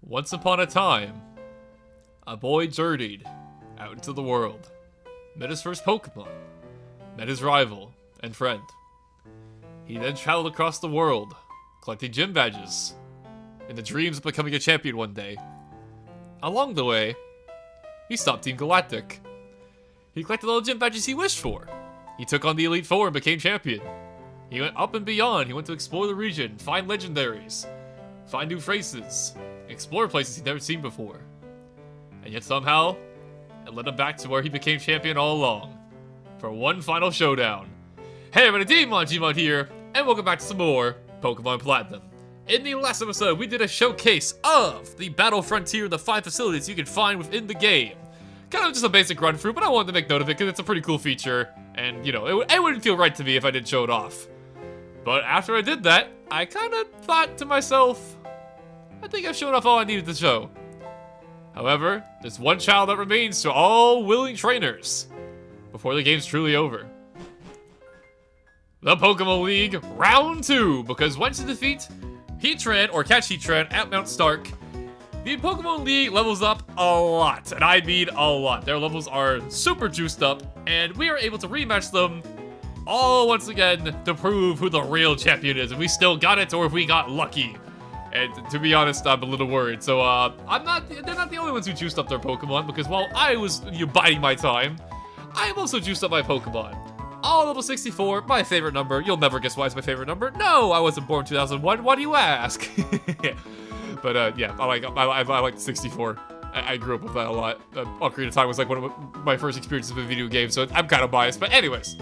Once upon a time, a boy journeyed out into the world, met his first Pokemon, met his rival and friend. He then traveled across the world, collecting gym badges, in the dreams of becoming a champion one day. Along the way, he stopped Team Galactic. He collected all the gym badges he wished for. He took on the Elite Four and became champion. He went up and beyond. He went to explore the region, find legendaries, find new phrases, explore places he'd never seen before. And yet somehow, it led him back to where he became champion all along, for one final showdown. Hey everybody, Gmon here, and welcome back to some more Pokemon Platinum. In the last episode, we did a showcase of the Battle Frontier, the 5 facilities you can find within the game. Kind of just a basic run through, but I wanted to make note of it because it's a pretty cool feature, and you know, it wouldn't feel right to me if I didn't show it off. But after I did that, I kind of thought to myself, I think I've shown off all I needed to show. However, there's one child that remains to all willing trainers before the game's truly over. The Pokemon League Round 2, because once you defeat Heatran, or catch Heatran, at Mount Stark, the Pokemon League levels up a lot, and I mean a lot. Their levels are super juiced up, and we are able to rematch them all once again to prove who the real champion is, if we still got it or if we got lucky. And to be honest, I'm a little worried. So they're not the only ones who juiced up their Pokemon, because while I was biding my time, I've also juiced up my Pokemon. All level 64, my favorite number. You'll never guess why it's my favorite number. No, I wasn't born in 2001. Why do you ask? But yeah, I like 64. I grew up with that a lot. Ocarina of Time was like one of my first experiences with a video game, so I'm kind of biased. But anyways,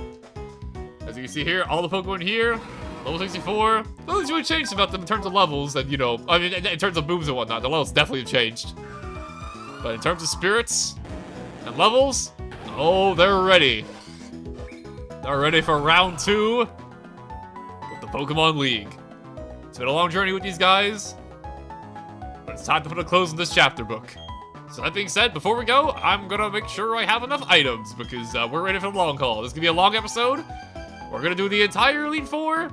as you can see here, all the Pokemon here, level 64. Nothing's really changed about them in terms of levels, and you know, I mean, in terms of moves and whatnot, the levels definitely have changed. But in terms of spirits and levels, oh, they're ready. They're ready for round 2 with the Pokemon League. It's been a long journey with these guys, but it's time to put a close on this chapter book. So that being said, before we go, I'm gonna make sure I have enough items, because we're ready for the long haul. This is gonna be a long episode. We're gonna do the entire Elite Four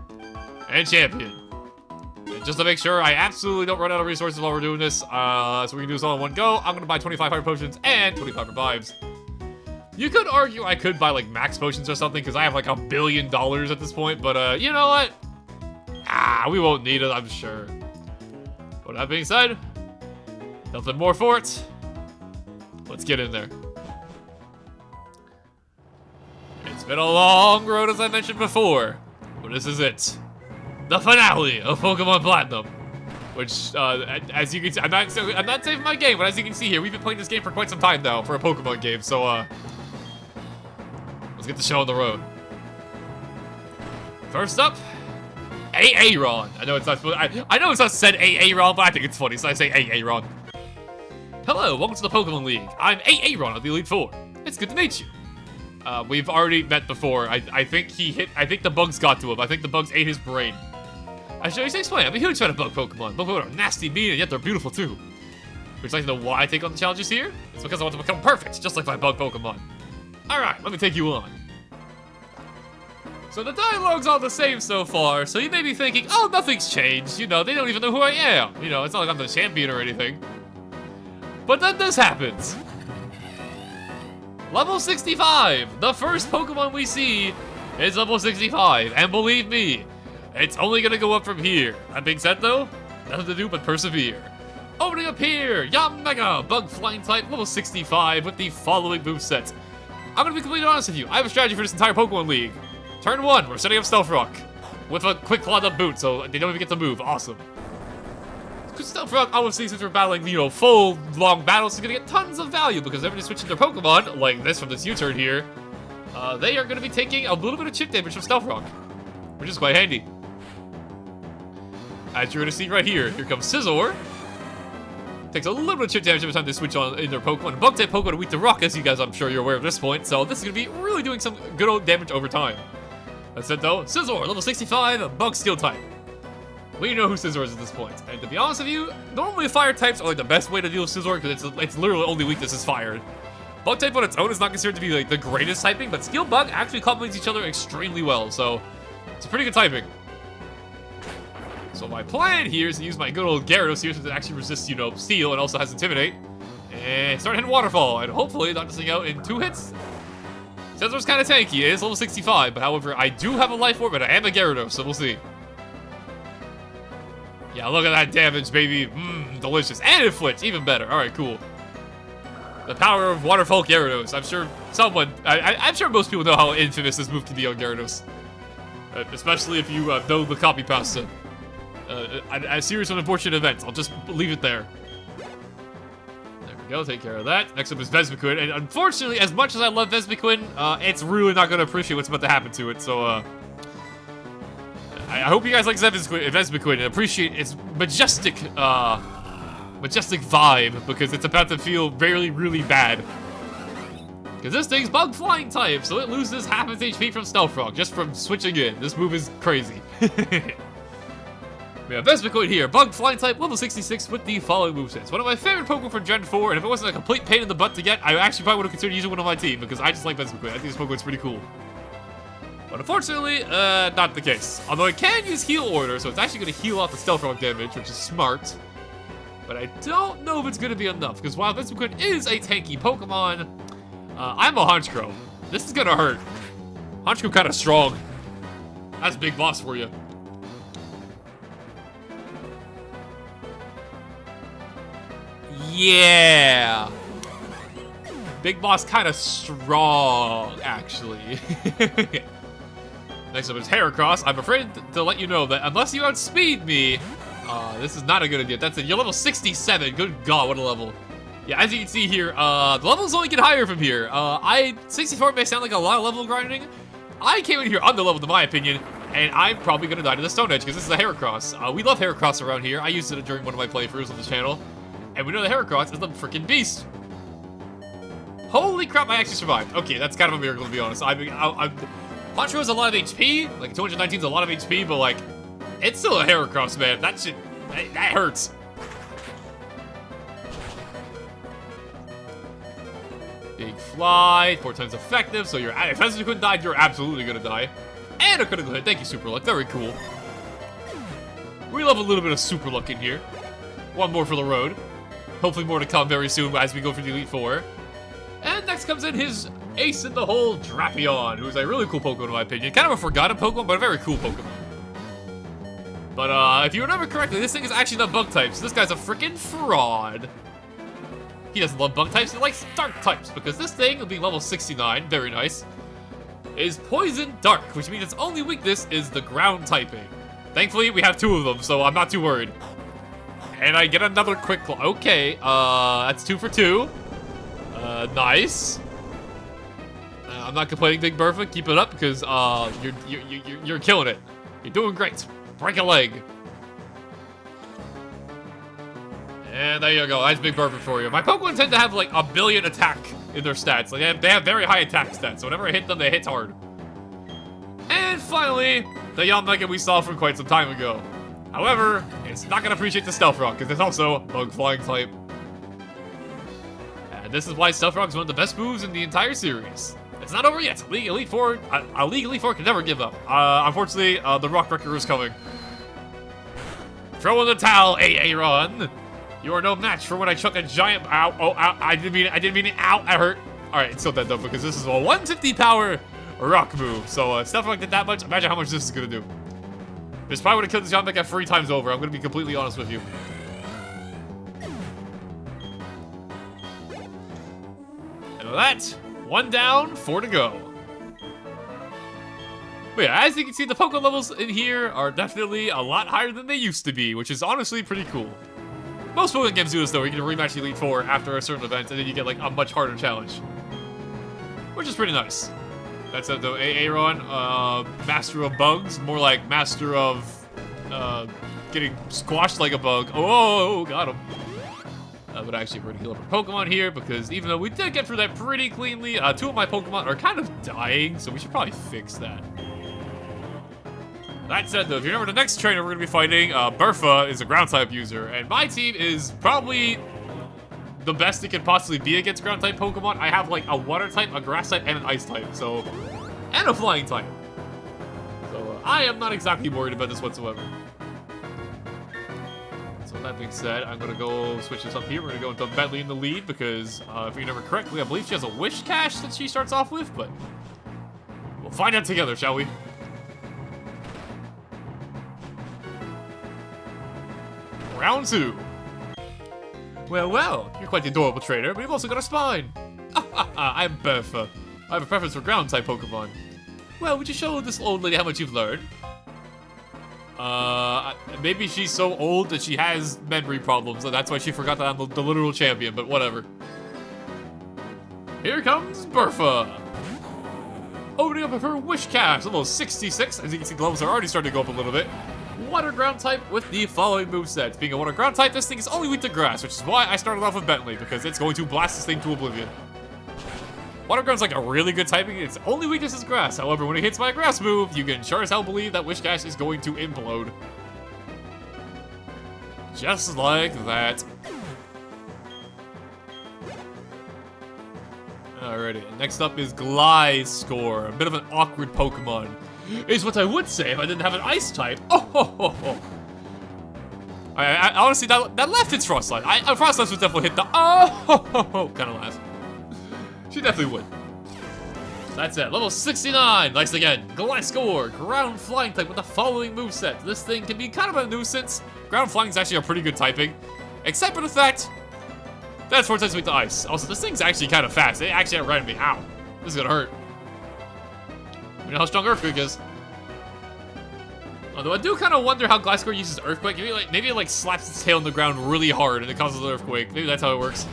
and Champion. And just to make sure I absolutely don't run out of resources while we're doing this, so we can do this all in one go, I'm gonna buy 2,500 potions and 25 revives. You could argue I could buy like max potions or something, because I have like $1 billion at this point, but you know what? We won't need it, I'm sure. But that being said, nothing more for it. Let's get in there. It's been a long road, as I mentioned before, but this is it. The finale of Pokemon Platinum. Which, as you can see, I'm not saving my game, but as you can see here, we've been playing this game for quite some time now, for a Pokemon game, so, let's get the show on the road. First up, Aaron. I know it's not supposed, I know it's not said Aaron, but I think it's funny, so I say Aaron. Hello, welcome to the Pokemon League. I'm Aaron of the Elite Four. It's good to meet you. We've already met before. I think the bugs got to him. I think the bugs ate his brain. I should explain. I'm a huge fan of bug Pokemon. Pokemon are nasty, mean, and yet they're beautiful too. Would you like to know why I take on the challenges here? It's because I want to become perfect, just like my bug Pokemon. Alright, let me take you on. So the dialogue's all the same so far, so you may be thinking, oh, nothing's changed. You know, they don't even know who I am. You know, it's not like I'm the champion or anything. But then this happens. Level 65! The first Pokemon we see is level 65, and believe me, it's only gonna go up from here. That being said though, nothing to do but persevere. Opening up here, Yanmega, Bug Flying type, level 65 with the following moveset. I'm gonna be completely honest with you, I have a strategy for this entire Pokemon League. Turn 1, we're setting up Stealth Rock with a quick clawed up boot, so they don't even get to move. Awesome. Stealth Rock, obviously, since we're battling, you know, full, long battles, is gonna get tons of value, because they're gonna switch their Pokemon, like this from this U-turn here. They are gonna be taking a little bit of chip damage from Stealth Rock, which is quite handy. As you're gonna see right here, here comes Scizor. Takes a little bit of chip damage every time they switch on in their Pokemon. Bug-type Pokemon are weak to Rock, as you guys, I'm sure you're aware at this point, so this is gonna be really doing some good old damage over time. That said though, Scizor, level 65, Bug Steel type. We know who Scizor is at this point, and to be honest with you, normally fire types are like the best way to deal with Scizor, because it's literally only weakness is fire. Bug type on its own is not considered to be like the greatest typing, but Steel Bug actually complements each other extremely well, so it's a pretty good typing. So my plan here is to use my good old Gyarados here since it actually resists, you know, Steel and also has Intimidate. And start hitting Waterfall, and hopefully knock this thing out in 2 hits. Scizor's kind of tanky, it is level 65, but however, I do have a Life Orb, but I am a Gyarados, so we'll see. Yeah, look at that damage, baby. Mmm, delicious. And it flips, even better. Alright, cool. The power of Waterfall Gyarados. I'm sure I'm sure most people know how infamous this move can be on Gyarados. Especially if you know the copy pasta. A series of unfortunate events. I'll just leave it there. There we go, take care of that. Next up is Vespiquen, and unfortunately, as much as I love Vespiquen, it's really not going to appreciate what's about to happen to it, so, I hope you guys like Vespiquen and appreciate its majestic vibe, because it's about to feel really, really bad. Because this thing's Bug Flying type, so it loses half its HP from Stealth Rock just from switching in. This move is crazy. We have Vespiquen here, Bug Flying type, level 66 with the following movesets. One of my favorite Pokemon from Gen 4, and if it wasn't a complete pain in the butt to get, I actually probably would have considered using one on my team, because I just like Vespiquen. I think this Pokemon's pretty cool. But unfortunately, not the case. Although it can use Heal Order, so it's actually going to heal off the Stealth Rock damage, which is smart. But I don't know if it's going to be enough, because while Vespiquen is a tanky Pokemon, I'm a Honchkrow. This is going to hurt. Honchkrow kind of strong. That's Big Boss for you. Yeah. Big Boss kind of strong, actually. Next up is Heracross. I'm afraid to let you know that unless you outspeed me, this is not a good idea. That's it. You're level 67. Good God, what a level. Yeah, as you can see here, the levels only get higher from here. 64 may sound like a lot of level grinding. I came in here under-leveled, in my opinion, and I'm probably going to die to the Stone Edge because this is a Heracross. We love Heracross around here. I used it during one of my playthroughs on the channel. And we know the Heracross is the freaking beast. Holy crap, I actually survived. Okay, that's kind of a miracle, to be honest. Honchkrow has a lot of HP. Like, 219 is a lot of HP, but, like, it's still a Heracross, man. That shit, that hurts. Big Fly, 4 times effective, so if Vespiquen died, you're absolutely gonna die. And a critical hit. Thank you, Super Luck. Very cool. We love a little bit of Super Luck in here. One more for the road. Hopefully more to come very soon as we go for the Elite Four. And next comes in his ace in the hole, Drapion, who's a really cool Pokemon in my opinion. Kind of a forgotten Pokemon, but a very cool Pokemon. But if you remember correctly, this thing is actually not bug types. This guy's a freaking fraud. He doesn't love bug types, he likes dark types, because this thing will be level 69, very nice, is Poison Dark, which means its only weakness is the ground typing. Thankfully, we have 2 of them, so I'm not too worried. And I get another quick claw. Okay, that's 2 for 2. Nice. I'm not complaining, Big Bertha. Keep it up because you're killing it. You're doing great. Break a leg. And there you go. That's Big Bertha for you. My Pokemon tend to have like a billion attack in their stats. Like they have very high attack stats. So whenever I hit them, they hit hard. And finally, the Yanmega we saw from quite some time ago. However, it's not going to appreciate the Stealth Rock, because it's also Bug Flying type. And this is why Stealth Rock is one of the best moves in the entire series. It's not over yet. League Elite Four can never give up. Unfortunately, the Rock Wrecker is coming. Throw in the towel, Aaron. You are no match for when I chuck a giant... Ow, oh, ow, I didn't mean it. Ow, that hurt. Alright, it's still dead though, because this is a 150 power rock move. So, Stealth Rock did that much. Imagine how much this is going to do. This probably would have killed this Yanmega 3 times over. I'm going to be completely honest with you. And with that, 1 down, 4 to go. But yeah, as you can see, the Pokemon levels in here are definitely a lot higher than they used to be, which is honestly pretty cool. Most Pokemon games do this though. You can rematch the Elite Four after a certain event, and then you get like a much harder challenge. Which is pretty nice. That's the Aaron, Master of Bugs, more like Master of getting squashed like a bug. Oh, got him. But actually, we're gonna heal up our Pokemon here because even though we did get through that pretty cleanly, 2 of my Pokemon are kind of dying, so we should probably fix that. That said, though, if you remember the next trainer we're gonna be fighting, Bertha is a ground type user, and my team is probably the best it can possibly be against ground type Pokemon. I have like a water type, a grass type, and an ice type, so, and a flying type. So I am not exactly worried about this whatsoever. So that being said, I'm gonna go switch this up here. We're gonna go into Bentley in the lead because, if you remember correctly, I believe she has a wish cache that she starts off with, but we'll find out together, shall we? Round 2. Well, you're quite the adorable trainer, but you've also got a spine. I'm Bertha. I have a preference for ground-type Pokemon. Well, would you show this old lady how much you've learned? Maybe she's so old that she has memory problems, and that's why she forgot that I'm the literal champion, but whatever. Here comes Bertha! Opening up of her Wish Cache, level 66. As you can see, the levels are already starting to go up a little bit. Water ground type with the following moveset. Being a water ground type, this thing is only weak to grass, which is why I started off with Bentley, because it's going to blast this thing to oblivion. Water ground's like a really good typing, its only weakness is grass. However, when it hits by a grass move, you can sure as hell believe that Wish Cache is going to implode. Just like that. Alrighty, next up is Gliscor, a bit of an awkward Pokemon. Is what I would say if I didn't have an ice type. Oh ho ho ho. I honestly, that left its Frostlass. Frostlass would definitely hit the oh ho ho ho kind of laugh. She definitely would. That's it. Level 69. Nice again. Gliscor, ground flying type with the following moveset. This thing can be kind of a nuisance. Ground flying is actually a pretty good typing, except for the fact that's 4 times weak to ice. Also, this thing's actually kind of fast. It actually outran me. Ow. This is gonna hurt. You know how strong Earthquake is. Although I do kind of wonder how Gliscor uses Earthquake. Maybe it like slaps its tail on the ground really hard and it causes an earthquake. Maybe that's how it works.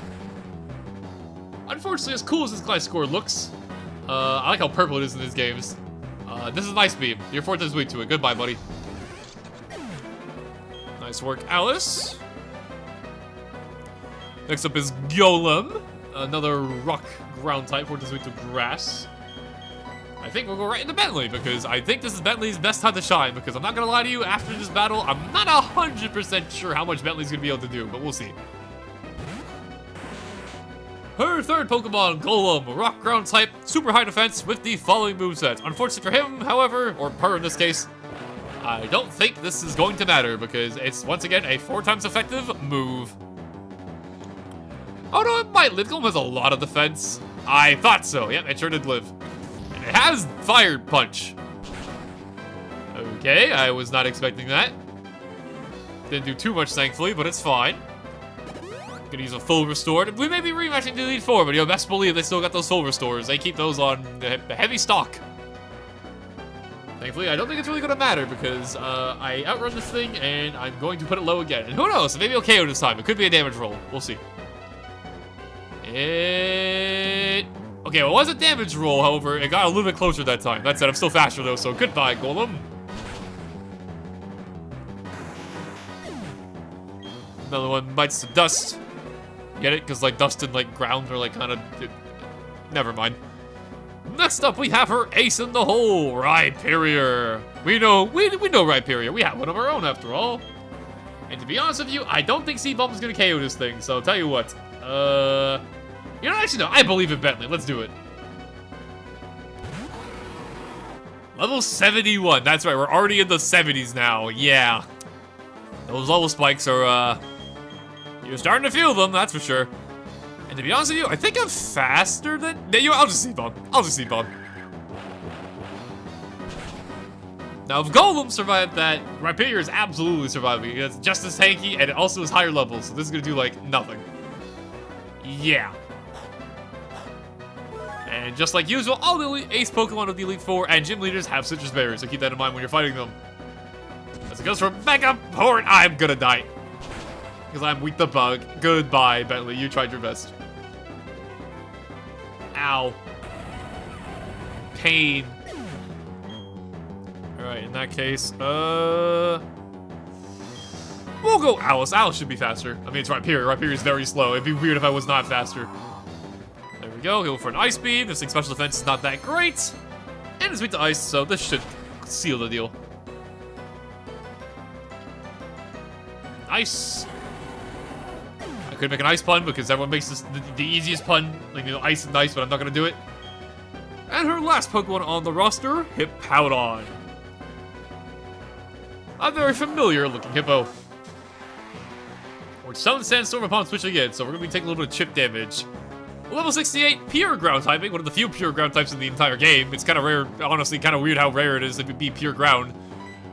Unfortunately, as cool as this Gliscor looks, I like how purple it is in these games. This is Ice Beam. You're 4 times weak to it. Goodbye, buddy. Nice work, Alice. Next up is Golem. Another rock ground type, 4 times weak to grass. I think we'll go right into Bentley, because I think this is Bentley's best time to shine, because I'm not gonna lie to you, after this battle, I'm not 100% sure how much Bentley's gonna be able to do, but we'll see. Her third Pokemon, Golem, rock ground type, super high defense with the following moveset. Unfortunately for him, however, or her in this case, I don't think this is going to matter, because it's once again a 4 times effective move. Oh no, it might live. Golem has a lot of defense. I thought so. Yep, it sure did live. It has Fire Punch. Okay, I was not expecting that. Didn't do too much, thankfully, but it's fine. Gonna use a full restore. We may be rematching the Elite Four, but you best believe they still got those full restores. They keep those on the heavy stock. Thankfully, I don't think it's really gonna matter because I outrun this thing and I'm going to put it low again. And who knows? Maybe it'll KO this time. It could be a damage roll. We'll see. Okay, well, it was a damage roll, however, it got a little bit closer that time. That said, I'm still faster though, so goodbye, Golem. Another one bites the dust. Get it? Because like dust and like ground are like kind of... Never mind. Next up, we have her ace in the hole, Rhyperior. We know Rhyperior. We have one of our own after all. And to be honest with you, I don't think C-Bomb is gonna KO this thing. So I'll tell you what. You know, actually no, I believe in Bentley. Let's do it. Level 71. That's right. We're already in the 70s now. Yeah. Those level spikes are you're starting to feel them, that's for sure. And to be honest with you, I think I'm faster than... I'll just C-Bomb. I'll just C-Bomb. Now, if Golem survived that, Rhyperior is absolutely surviving. It's just as tanky, and it also is higher levels, so this is gonna do, like, nothing. Yeah. And just like usual, all the ace Pokemon of the Elite Four and gym leaders have Citrus Berries, so keep that in mind when you're fighting them. As it goes for Mega Port, I'm gonna die. Because I'm weak to bug. Goodbye, Bentley. You tried your best. Ow. Pain. Alright, in that case, we'll go Alice. Alice should be faster. I mean, it's Rhyperior. Rhyperior is very slow. It'd be weird if I was not faster. There we go. Go for an Ice Beam. This thing's special defense is not that great. And it's weak to ice, so this should seal the deal. Ice. I could make an ice pun because everyone makes this the easiest pun, like, you know, ice and ice, but I'm not gonna do it. And her last Pokemon on the roster, Hippowdon. A very familiar looking hippo. which summons Sandstorm upon switching in, so we're gonna be taking a little bit of chip damage. Level 68, pure ground typing, one of the few pure ground types in the entire game. It's kind of rare, honestly, kind of weird how rare it is to be pure ground.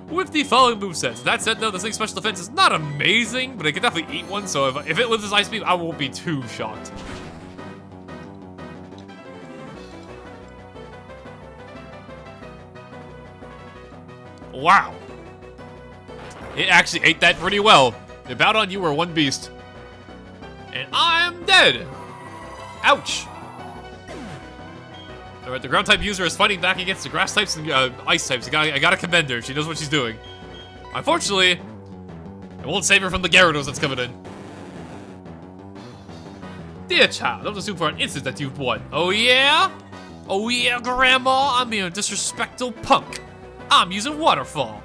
With the following movesets. That said, though, this thing's special defense is not amazing, but it can definitely eat one, so if it lives as Ice Beam, I won't be too shocked. Wow. It actually ate that pretty well. It bowed on you were one beast. And I'm dead. Ouch. Alright, the ground type user is fighting back against the grass types and ice types. I gotta commend her. She knows what she's doing. Unfortunately, it won't save her from the Gyarados that's coming in. Dear child, don't assume for an instant that you've won. Oh yeah? Oh yeah, Grandma? I'm being a disrespectful punk. I'm using Waterfall.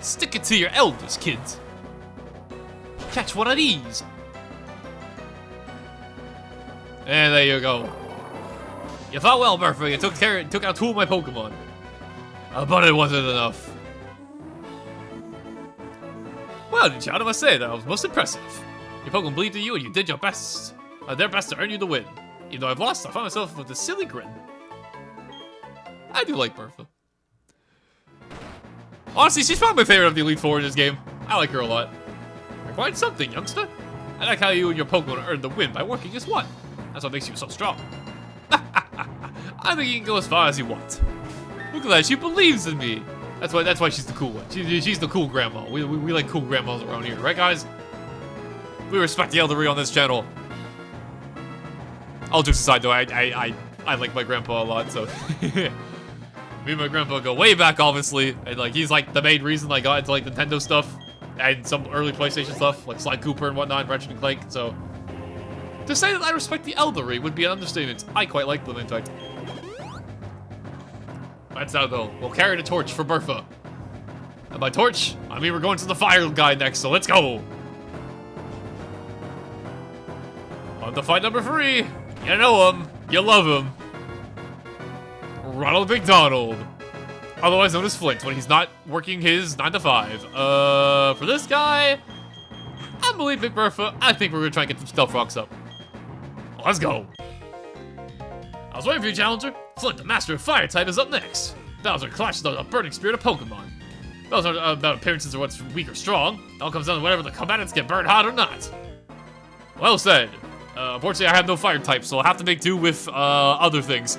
Stick it to your elders, kids. Catch one of these. And there you go. You fought well, Murphy. You took out 2 of my Pokemon. But it wasn't enough. Well, child, I must say that was most impressive. Your Pokemon believed in you and you did your best. Their best to earn you the win. Even though I've lost, I found myself with a silly grin. I do like Bertha. Honestly, she's probably my favorite of the Elite Four in this game. I like her a lot. You're quite something, youngster. I like how you and your Pokemon earned the win by working as one. That's what makes you so strong. I think you can go as far as you want. Look at that, she believes in me. That's why she's the cool one. She's the cool grandma. We like cool grandmas around here, right guys? We respect the elderly on this channel. All jokes aside though, I like my grandpa a lot, so me and my grandpa go way back, obviously, and like he's like the main reason I got into like Nintendo stuff and some early PlayStation stuff, like Sly Cooper and whatnot, Ratchet and Clank. So to say that I respect the elderly would be an understatement. I quite like them, in fact. That's how though. We'll carry the torch for Bertha. And by torch, I mean we're going to the fire guy next, so let's go. On to fight number 3. You know him. You love him. Ronald McDonald. Otherwise known as Flint when he's not working his 9 to 5. For this guy, I believe Big Bertha. I think we're gonna try and get some Stealth Rocks up. Let's go. I was waiting for you, Challenger. Flint, the master of fire type, is up next. Bowser clashes a burning spirit of Pokemon. Those aren't about appearances or what's weak or strong. It all comes down to whether the combatants get burned hot or not. Well said. Unfortunately, I have no fire type, so I'll have to make do with other things.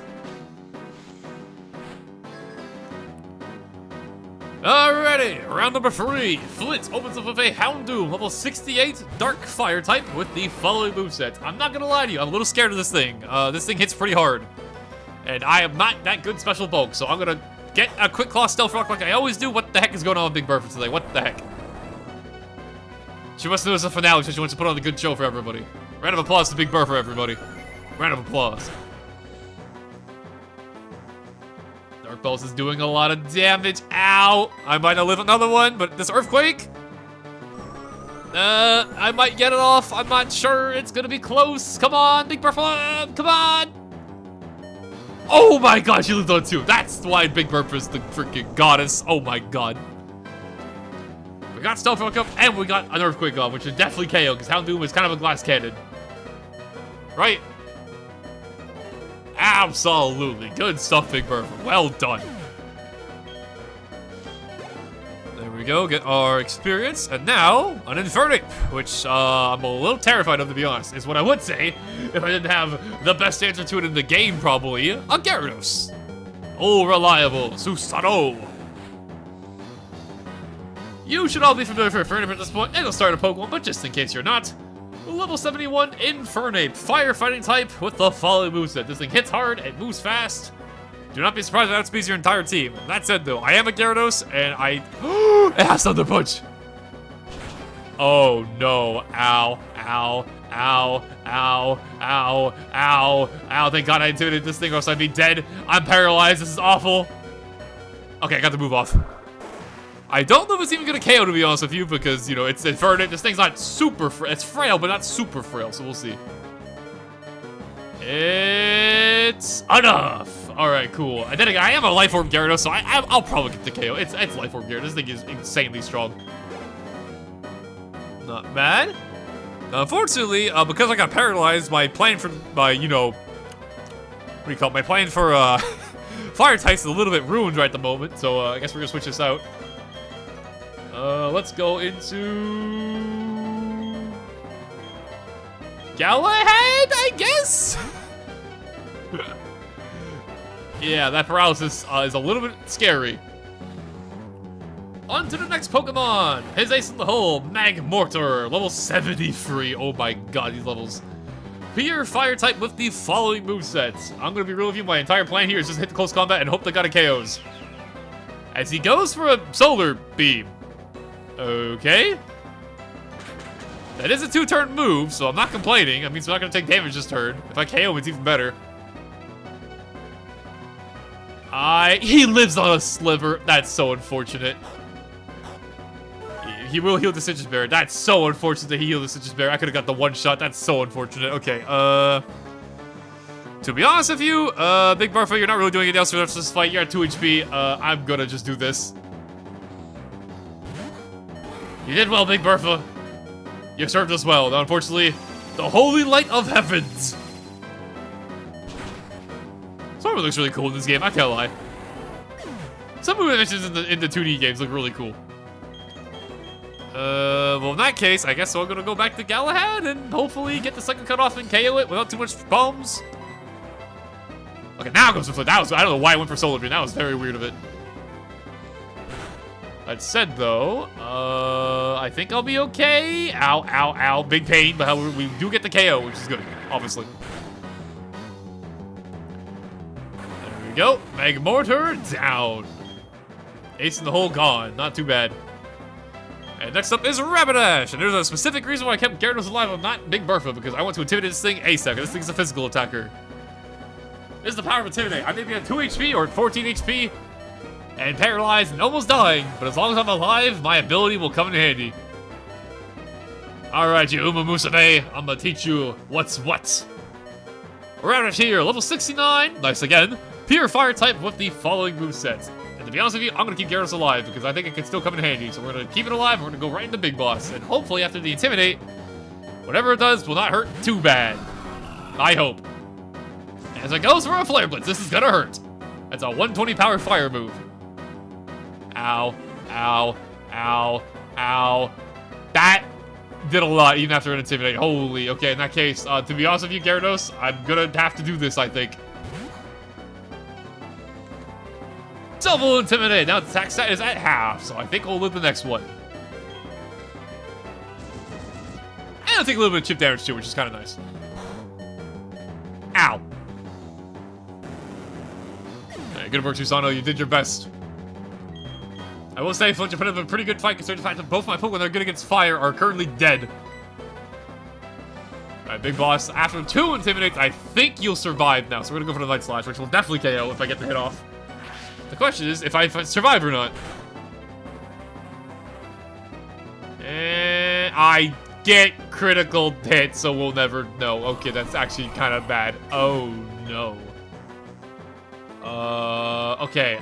Alrighty, round number 3. Flint opens up with a Houndoom, level 68, Dark Fire type, with the following moveset. I'm not gonna lie to you, I'm a little scared of this thing. This thing hits pretty hard. And I am not that good special bulk, so I'm gonna get a Quick Claw Stealth Rock like I always do. What the heck is going on with Big Bertha today? What the heck? She must know it's a finale, so she wants to put on a good show for everybody. Round of applause to Big Bertha, everybody. Round of applause. Dark Pulse is doing a lot of damage. Ow! I might not live another one, but this Earthquake? I might get it off. I'm not sure. It's gonna be close. Come on, Big Bertha! Come on! Oh my god, she lived on 2. That's why Big Bertha is the freaking goddess. Oh my god. We got Stealth Rock up, and we got an Earthquake on, which is definitely KO, because Houndoom is kind of a glass cannon. Right? Absolutely. Good stuff, Big Bertha. Well done. There we go. Get our experience. And now, an Infernape, which I'm a little terrified of, to be honest, is what I would say if I didn't have the best answer to it in the game, probably. A Gyarados. Oh, reliable. Susanoo. You should all be familiar with Infernape at this point. It'll start a Pokemon, but just in case you're not, level 71 Infernape, firefighting type with the following moveset. This thing hits hard, it moves fast. Do not be surprised if it outspeeds your entire team. That said though, I am a Gyarados and it has Thunder Punch. Oh no, ow, ow, ow, ow, ow, ow, ow. Thank God I intimidated this thing or else I'd be dead. I'm paralyzed, this is awful. Okay, I got the move off. I don't know if it's even gonna KO, to be honest with you, because, you know, it's Infernape. This thing's not super it's frail, but not super frail, so we'll see. It's enough. All right, cool. And then again, I am a Life Orb Gyarados, so I'll probably get the KO. It's Life Orb Gyarados. This thing is insanely strong. Not bad. Unfortunately, because I got paralyzed, my plan for my, you know, what do you call it? My plan for fire types is a little bit ruined right at the moment. So I guess we're gonna switch this out. Let's go into Galahad, I guess. Yeah, that paralysis is a little bit scary. On to the next Pokemon. His ace in the hole, Magmortar, level 73. Oh my god, these levels. Pure fire type with the following movesets. I'm gonna be real with you, my entire plan here is just hit the close combat and hope the guy KOs. As he goes for a solar beam. Okay. That is a 2-turn move, so I'm not complaining. I mean, it's not gonna take damage this turn. If I KO him, it's even better. He lives on a sliver. That's so unfortunate. He will heal the Citrus Bear. That's so unfortunate that he healed the Citrus Bear. I could have got the one shot. That's so unfortunate. Okay, to be honest with you, Big Barfa, you're not really doing anything else for this fight. You're at 2 HP. I'm gonna just do this. You did well, Big Barfa. You served us well. Now, unfortunately, the Holy Light of Heavens. Storm looks really cool in this game, I can't lie. Some movement missions in the 2D games look really cool. Well, in that case, I guess I'm gonna go back to Galahad and hopefully get the second cut off and KO it without too much problems. Okay, now goes for Flint. I don't know why I went for Solar Beam. That was very weird of it. That said, though, I think I'll be okay. Ow, ow, ow. Big pain, but however, we do get the KO, which is good, obviously. There we go. Magmortar down. Ace in the hole gone. Not too bad. And next up is Rapidash. And there's a specific reason why I kept Gyarados alive and not Big Bertha, because I want to intimidate this thing ASAP. This thing's a physical attacker. This is the power of Intimidate. I may be at 2 HP or 14 HP and paralyzed and almost dying, but as long as I'm alive, my ability will come in handy. Alright, you Uma Musume, I'm gonna teach you what's what. Rapidash here, level 69. Nice again. Pure Fire type with the following movesets. And to be honest with you, I'm gonna keep Gyarados alive because I think it can still come in handy. So we're gonna keep it alive, we're gonna go right into Big Boss. And hopefully after the Intimidate, whatever it does will not hurt too bad. I hope. As it goes for a Flare Blitz, this is gonna hurt. That's a 120 power fire move. Ow, ow, ow, ow. That did a lot even after an Intimidate. Holy, okay, in that case, to be honest with you, Gyarados, I'm gonna have to do this, I think. Double Intimidate. Now the attack stat is at half, so I think we'll live the next one. And I'll take a little bit of chip damage too, which is kind of nice. Ow. Hey, good work, Susano. You did your best. I will say, Flinch, you put up a pretty good fight considering the fact that both my Pokemon that are good against fire are currently dead. Alright, Big Boss. After 2 Intimidates, I think you'll survive now. So we're gonna go for the Light Slash, which will definitely KO if I get the hit off. The question is if I survive or not. And I get critical hit, so we'll never know. Okay, that's actually kind of bad. Oh, no. Okay.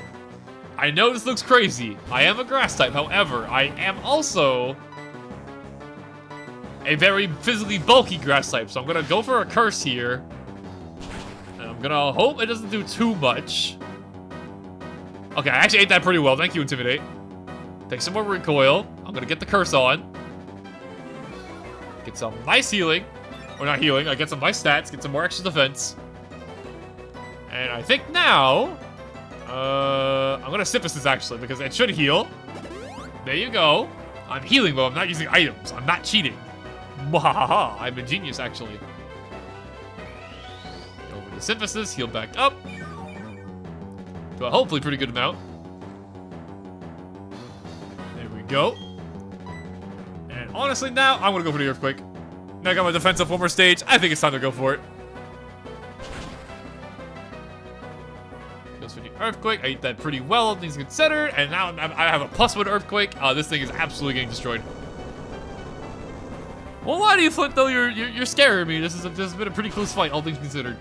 I know this looks crazy. I am a grass type, however, I am also a very physically bulky grass type, so I'm gonna go for a curse here. And I'm gonna hope it doesn't do too much. Okay, I actually ate that pretty well. Thank you, Intimidate. Take some more recoil. I'm gonna get the curse on. Get some nice healing. Or not healing, I get some nice stats, get some more extra defense. And I think now, I'm gonna Symphysis actually, because it should heal. There you go. I'm healing though, I'm not using items. I'm not cheating. Mwahaha, I'm a genius actually. Over to Symphysis, heal back up. To a hopefully pretty good amount. There we go. And honestly now, I'm gonna go for the Earthquake. Now I got my defense up one more stage. I think it's time to go for it. Goes for the Earthquake. I ate that pretty well, all things considered. And now I have a +1 Earthquake. This thing is absolutely getting destroyed. Well, why do you Flint though? You're scaring me. This has been a pretty close fight, all things considered.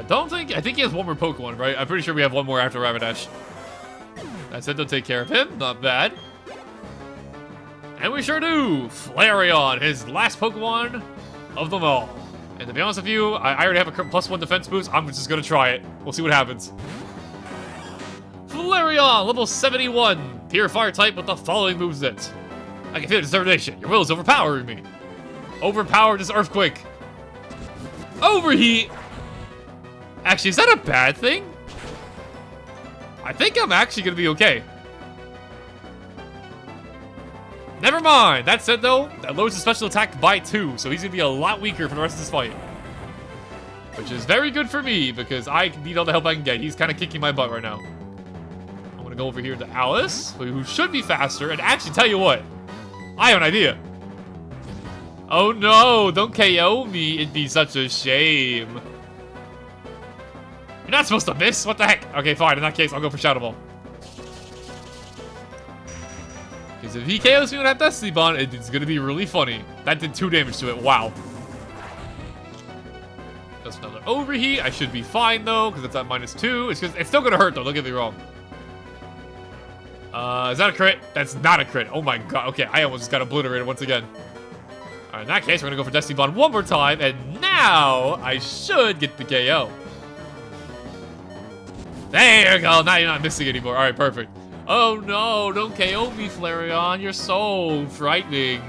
I think he has one more Pokemon, right? I'm pretty sure we have one more after Rapidash. That said, they'll take care of him. Not bad. And we sure do! Flareon, his last Pokemon of them all. And to be honest with you, I already have a +1 defense boost. I'm just gonna try it. We'll see what happens. Flareon, level 71. Pure Fire type with the following moveset. I can feel determination. Your will is overpowering me. Overpowered is Earthquake. Overheat! Actually, is that a bad thing? I think I'm actually gonna be okay. Never mind. That said, though, that lowers his special attack by 2, so he's gonna be a lot weaker for the rest of this fight. Which is very good for me, because I need all the help I can get. He's kind of kicking my butt right now. I'm gonna go over here to Alice, who should be faster, and actually, tell you what. I have an idea. Oh no, don't KO me. It'd be such a shame. You're not supposed to miss? What the heck? Okay, fine. In that case, I'll go for Shadow Ball. Because if he KOs me with that Destiny Bond, it's going to be really funny. That did 2 damage to it. Wow. Just another Overheat. I should be fine, though, because it's at -2. It's still going to hurt, though. Don't get me wrong. Is that a crit? That's not a crit. Oh, my God. Okay, I almost just got obliterated once again. All right, in that case, we're going to go for Destiny Bond one more time, and now I should get the KO. There you go. Now you're not missing anymore. All right, perfect. Oh no, don't KO me, Flareon. You're so frightening.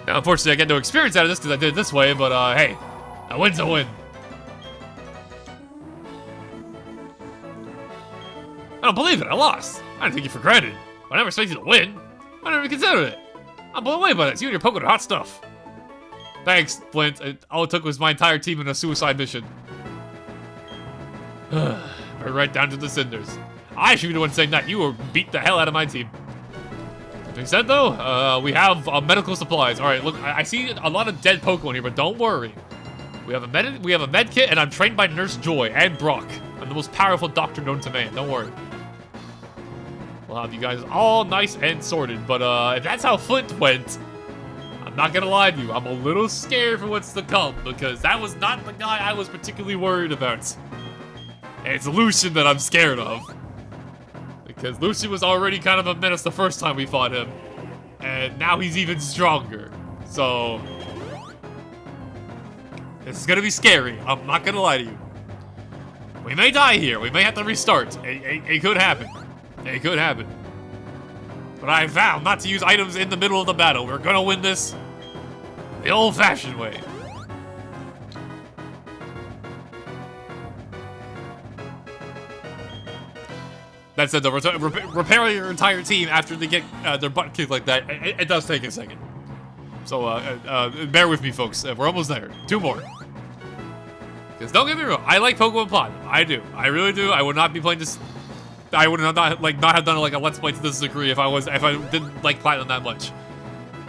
Now, unfortunately, I get no experience out of this because I did it this way, but hey, a win's a win. I don't believe it. I lost. I didn't take you for granted. I never expected you to win. I never even considered it. I'm blown away by this. You and your Pokemon are hot stuff. Thanks, Flint. All it took was my entire team in a suicide mission. We're right down to the cinders. I should be the one saying that. You beat the hell out of my team. That being said, though, we have medical supplies. All right, look, I see a lot of dead Pokemon here, but don't worry. We have a med kit, and I'm trained by Nurse Joy and Brock. I'm the most powerful doctor known to man. Don't worry. We'll have you guys all nice and sorted, but if that's how Flint went, I'm not gonna lie to you, I'm a little scared for what's to come, because that was not the guy I was particularly worried about. And it's Lucian that I'm scared of. Because Lucian was already kind of a menace the first time we fought him, and now he's even stronger. So, this is gonna be scary, I'm not gonna lie to you. We may die here, we may have to restart, it could happen. It could happen. But I vowed not to use items in the middle of the battle. We're gonna win this the old-fashioned way. That said, though, repairing your entire team after they get their butt kicked like that, it does take a second. So, bear with me, folks. We're almost there. 2 more. Because don't get me wrong, I like Pokemon Platinum. I do. I really do. I would not be playing this. I would not have done like a Let's Play to this degree if I didn't like Platinum that much.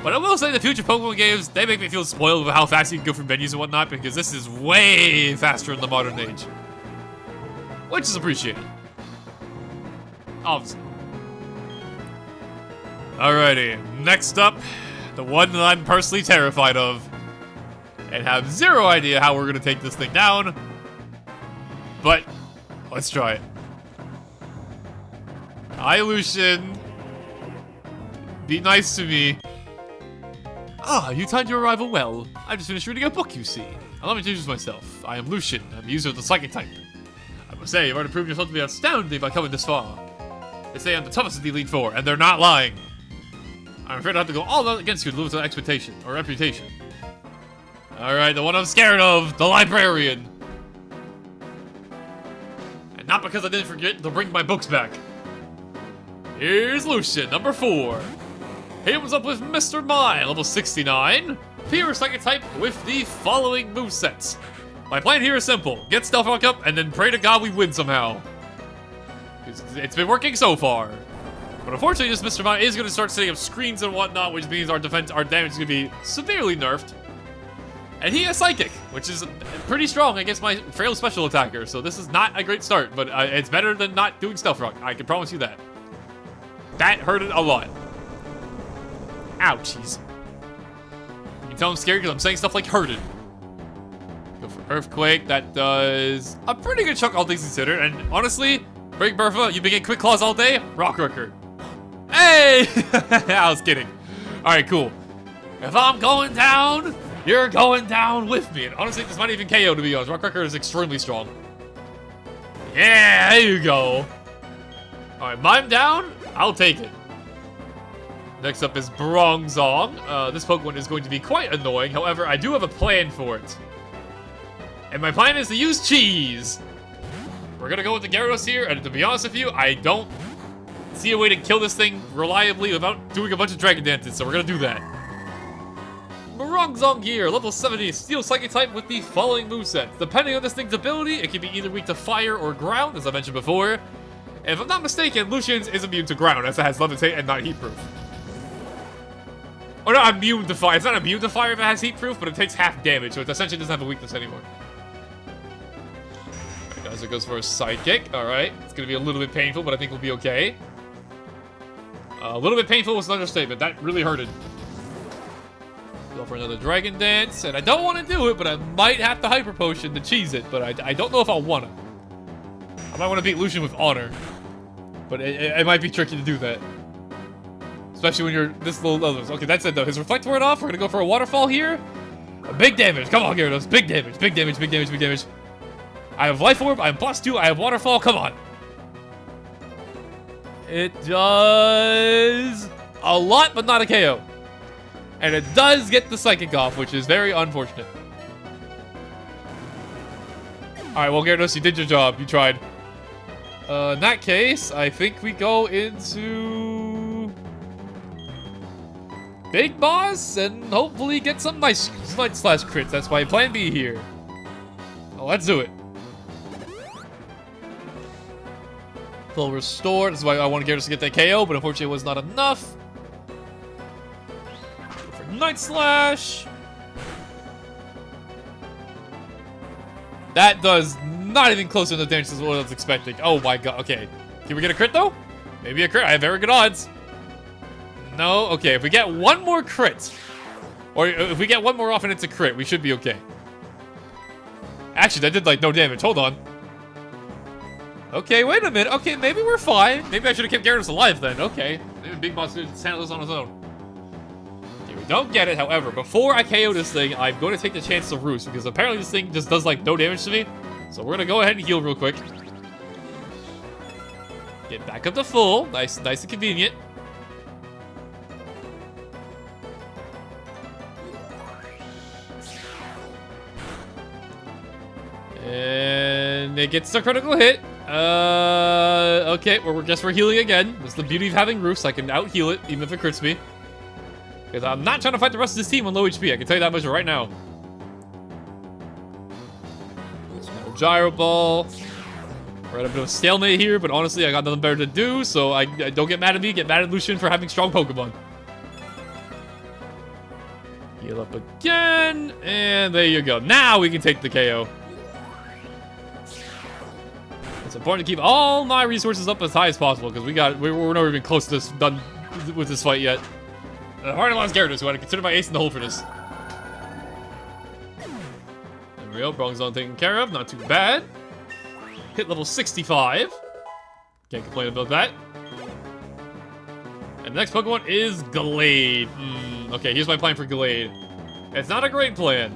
But I will say the future Pokemon games, they make me feel spoiled with how fast you can go through menus and whatnot, because this is way faster in the modern age. Which is appreciated. Obviously. Alrighty, next up, the one that I'm personally terrified of, and have zero idea how we're gonna take this thing down. But, let's try it. Hi, Lucian. Be nice to me. Ah, you timed your arrival well. I just finished reading a book, you see. Allow me to introduce myself. I am Lucian. I'm a user of the Psychic type. I must say, you've already proven yourself to be astounding by coming this far. They say I'm the toughest of the Elite Four, and they're not lying. I'm afraid I have to go all out against you to lose an expectation or reputation. Alright, the one I'm scared of, the librarian. And not because I didn't forget to bring my books back. Here's Lucian, number 4. He opens up with Mr. Mime, level 69. Pure Psychic type with the following movesets. My plan here is simple. Get Stealth Rock up and then pray to God we win somehow. It's been working so far. But unfortunately, this Mr. Mime is going to start setting up screens and whatnot, which means our damage is going to be severely nerfed. And he has Psychic, which is pretty strong against my frail special attacker, so this is not a great start, but it's better than not doing Stealth Rock. I can promise you that. That hurted a lot. Ouchies. You can tell I'm scared because I'm saying stuff like hurted. Go for Earthquake, that does a pretty good chunk, all things considered. And honestly, Break Bertha, you've been getting Quick Claws all day. Rock Rooker. Hey! I was kidding. All right, cool. If I'm going down, you're going down with me. And honestly, this might even KO, to be honest. Rock Rooker is extremely strong. Yeah, there you go. All right, mime down. I'll take it. Next up is Bronzong. This Pokemon is going to be quite annoying. However, I do have a plan for it. And my plan is to use Cheese. We're going to go with the Gyarados here. And to be honest with you, I don't see a way to kill this thing reliably without doing a bunch of Dragon Dances. So we're going to do that. Bronzong here, level 70, Steel Psychic type with the following moveset. Depending on this thing's ability, it can be either weak to fire or ground, as I mentioned before. If I'm not mistaken, Lucian's is immune to ground, as it has Levitate and not Heat Proof. Or not immune to fire. It's not immune to fire if it has Heat Proof, but it takes half damage, so it essentially doesn't have a weakness anymore. Alright guys, it goes for a Psychic. Alright, it's going to be a little bit painful, but I think we'll be okay. A little bit painful was an understatement. That really hurted. Go for another Dragon Dance, and I don't want to do it, but I might have to Hyper Potion to cheese it, but I don't know if I'll want to. I might want to beat Lucian with Honor, but it might be tricky to do that. Especially when you're this little levels. Okay, that's it though. His Reflect wore off. We're gonna go for a Waterfall here. A big damage. Come on, Gyarados. Big damage. Big damage. Big damage. Big damage. I have Life Orb. I have +2. I have Waterfall. Come on. It does a lot, but not a KO. And it does get the Psychic off, which is very unfortunate. Alright, well, Gyarados, you did your job. You tried. In that case, I think we go into Big Boss and hopefully get some nice slash crits. That's my plan B here. Oh, let's do it. Full Restore. This is why I want Gyarados to get that KO, but unfortunately it was not enough. Go for Night Slash. That does not even close to the damage as what I was expecting. Oh my god. Okay. Can we get a crit though? Maybe a crit. I have very good odds. No. Okay. If we get one more crit, or if we get one more off and it's a crit, we should be okay. Actually, that did like no damage. Hold on. Okay, wait a minute. Okay, maybe we're fine. Maybe I should have kept Gyarados alive then. Okay. Maybe Big Boss did handle this on his own. Okay, we don't get it. However, before I KO this thing, I'm going to take the chance to Roost because apparently this thing just does like no damage to me. So we're going to go ahead and heal real quick. Get back up to full. Nice and convenient. And it gets a critical hit. Okay, well, guess we're healing again. That's the beauty of having Roost. I can out-heal it, even if it crits me. Because I'm not trying to fight the rest of this team on low HP. I can tell you that much right now. Gyro Ball. We're at a bit of a stalemate here, but honestly, I got nothing better to do, so I don't get mad at me. Get mad at Lucian for having strong Pokemon. Heal up again, and there you go. Now we can take the KO. It's important to keep all my resources up as high as possible because we're not even close to this done with this fight yet. And I've already lost Gyarados, who I consider my ace in the hole for this. There we go, Bronzong taken care of, not too bad. Hit level 65. Can't complain about that. And the next Pokemon is Gallade. Okay, here's my plan for Gallade. It's not a great plan.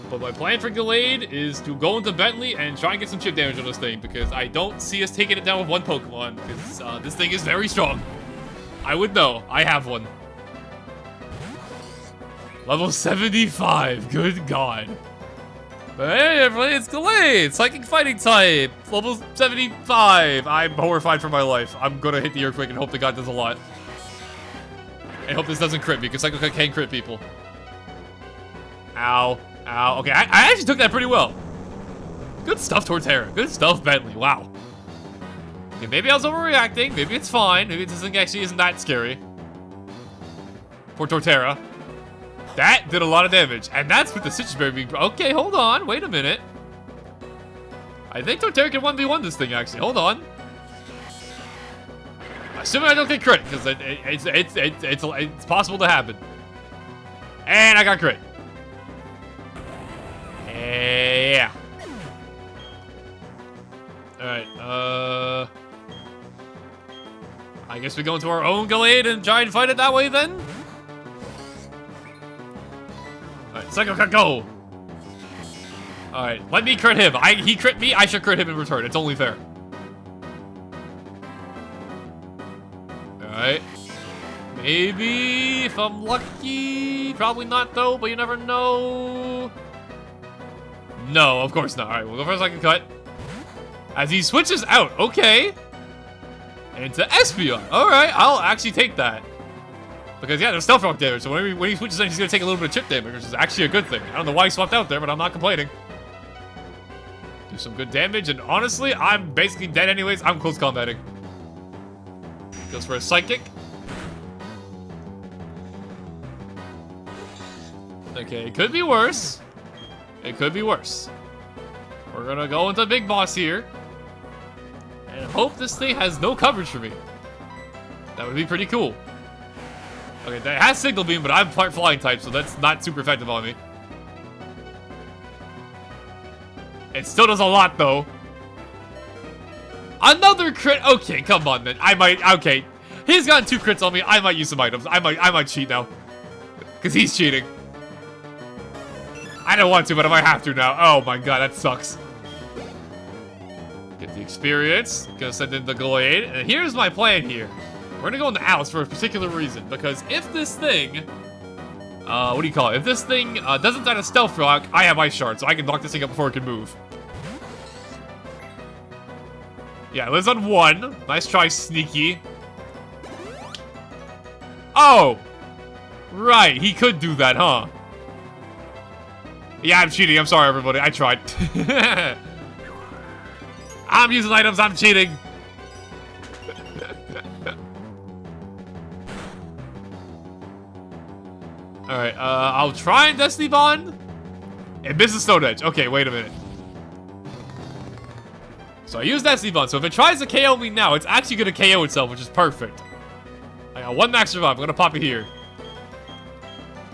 But my plan for Gallade is to go into Bentley and try and get some chip damage on this thing because I don't see us taking it down with one Pokemon because this thing is very strong. I would know. I have one. Level 75. Good God. But hey, everybody, it's Gallade. Psychic Fighting type. Level 75. I'm horrified for my life. I'm going to hit the Earthquake and hope the God does a lot. And hope this doesn't crit me because Psychic can crit people. Ow. Ow. Okay, I actually took that pretty well. Good stuff, Torterra. Good stuff, Bentley. Wow. Okay, maybe I was overreacting. Maybe it's fine. Maybe this thing actually isn't that scary. Poor Torterra. That did a lot of damage. And that's with the Citrus Berry being... Okay, hold on. Wait a minute. I think Torterra can 1v1 this thing, actually. Hold on. Assuming I don't get crit, because it's possible to happen. And I got crit. Yeah. Alright, I guess we go into our own Gallade and try and fight it that way then? Alright, Psycho Cut, go! Alright, let me crit him. He crit me, I should crit him in return. It's only fair. Alright. Maybe if I'm lucky. Probably not though, but you never know. No, of course not. Alright, we'll go for a Psycho Cut. As he switches out, okay. Into Espeon. Alright, I'll actually take that. Because yeah, there's Stealth Rock damage, so when he switches in, he's gonna take a little bit of chip damage, which is actually a good thing. I don't know why he swapped out there, but I'm not complaining. Do some good damage, and honestly, I'm basically dead anyways. I'm close combating. Goes for a Psychic. Okay, it could be worse. It could be worse. We're gonna go into Big Boss here. And hope this thing has no coverage for me. That would be pretty cool. Okay, that has Signal Beam, but I'm part Flying type, so that's not super effective on me. It still does a lot, though. Another crit. Okay, come on, then. I might. Okay, he's gotten 2 crits on me. I might use some items. I might cheat now, because he's cheating. I don't want to, but I might have to now. Oh my god, that sucks. Get the experience. Gonna send in the Gallade. And here's my plan here. We're gonna go into Alice for a particular reason. Because if this thing... what do you call it? If this thing doesn't die to Stealth Rock, I have Ice Shard. So I can knock this thing up before it can move. Yeah, it lives on 1. Nice try, Sneaky. Oh! Right, he could do that, huh? Yeah, I'm cheating. I'm sorry, everybody. I tried. I'm using items. I'm cheating. Alright, I'll try and Destiny Bond. It misses Stone Edge. Okay, wait a minute. So I use Destiny Bond. So if it tries to KO me now, it's actually going to KO itself, which is perfect. I got 1 max revive. I'm going to pop it here.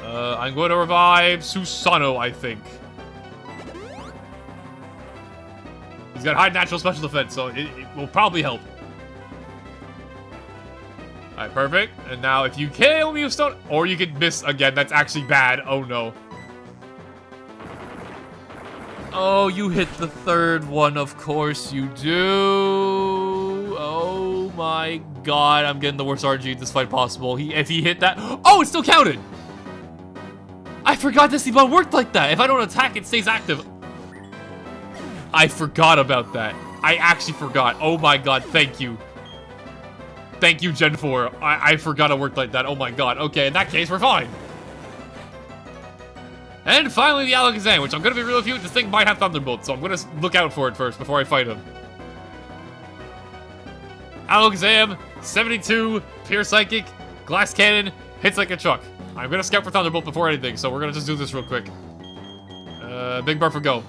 I'm going to revive Susano, I think. He's got high natural special defense, so it will probably help. Alright, perfect. And now if you KO me with Stone... Or you can miss again. That's actually bad. Oh, no. Oh, you hit the 3rd one. Of course you do. Oh, my God. I'm getting the worst RG in this fight possible. If he hit that... Oh, it still counted! I forgot this Bond worked like that. If I don't attack, it stays active. I forgot about that. I actually forgot. Oh my god, thank you. Thank you, Gen 4. I forgot it worked like that. Oh my god. Okay, in that case, we're fine. And finally, the Alakazam, which I'm going to be real with you. This thing might have Thunderbolt, so I'm going to look out for it first before I fight him. Alakazam, 72, Pure Psychic, Glass Cannon, hits like a truck. I'm gonna scout for Thunderbolt before anything, so we're gonna just do this real quick. Big Bark for go.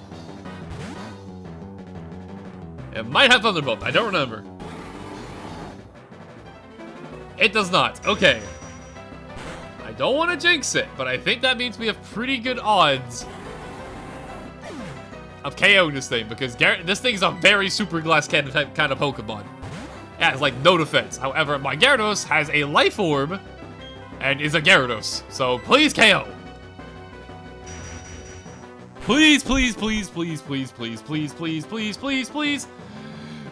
It might have Thunderbolt, I don't remember. It does not, okay. I don't want to jinx it, but I think that means we have pretty good odds of KOing this thing, because this thing's a very super Glass Cannon type kind of Pokemon. It has like no defense. However, my Gyarados has a Life Orb and is a Gyarados. So please KO. Please, please, please, please, please, please, please, please, please, please, please.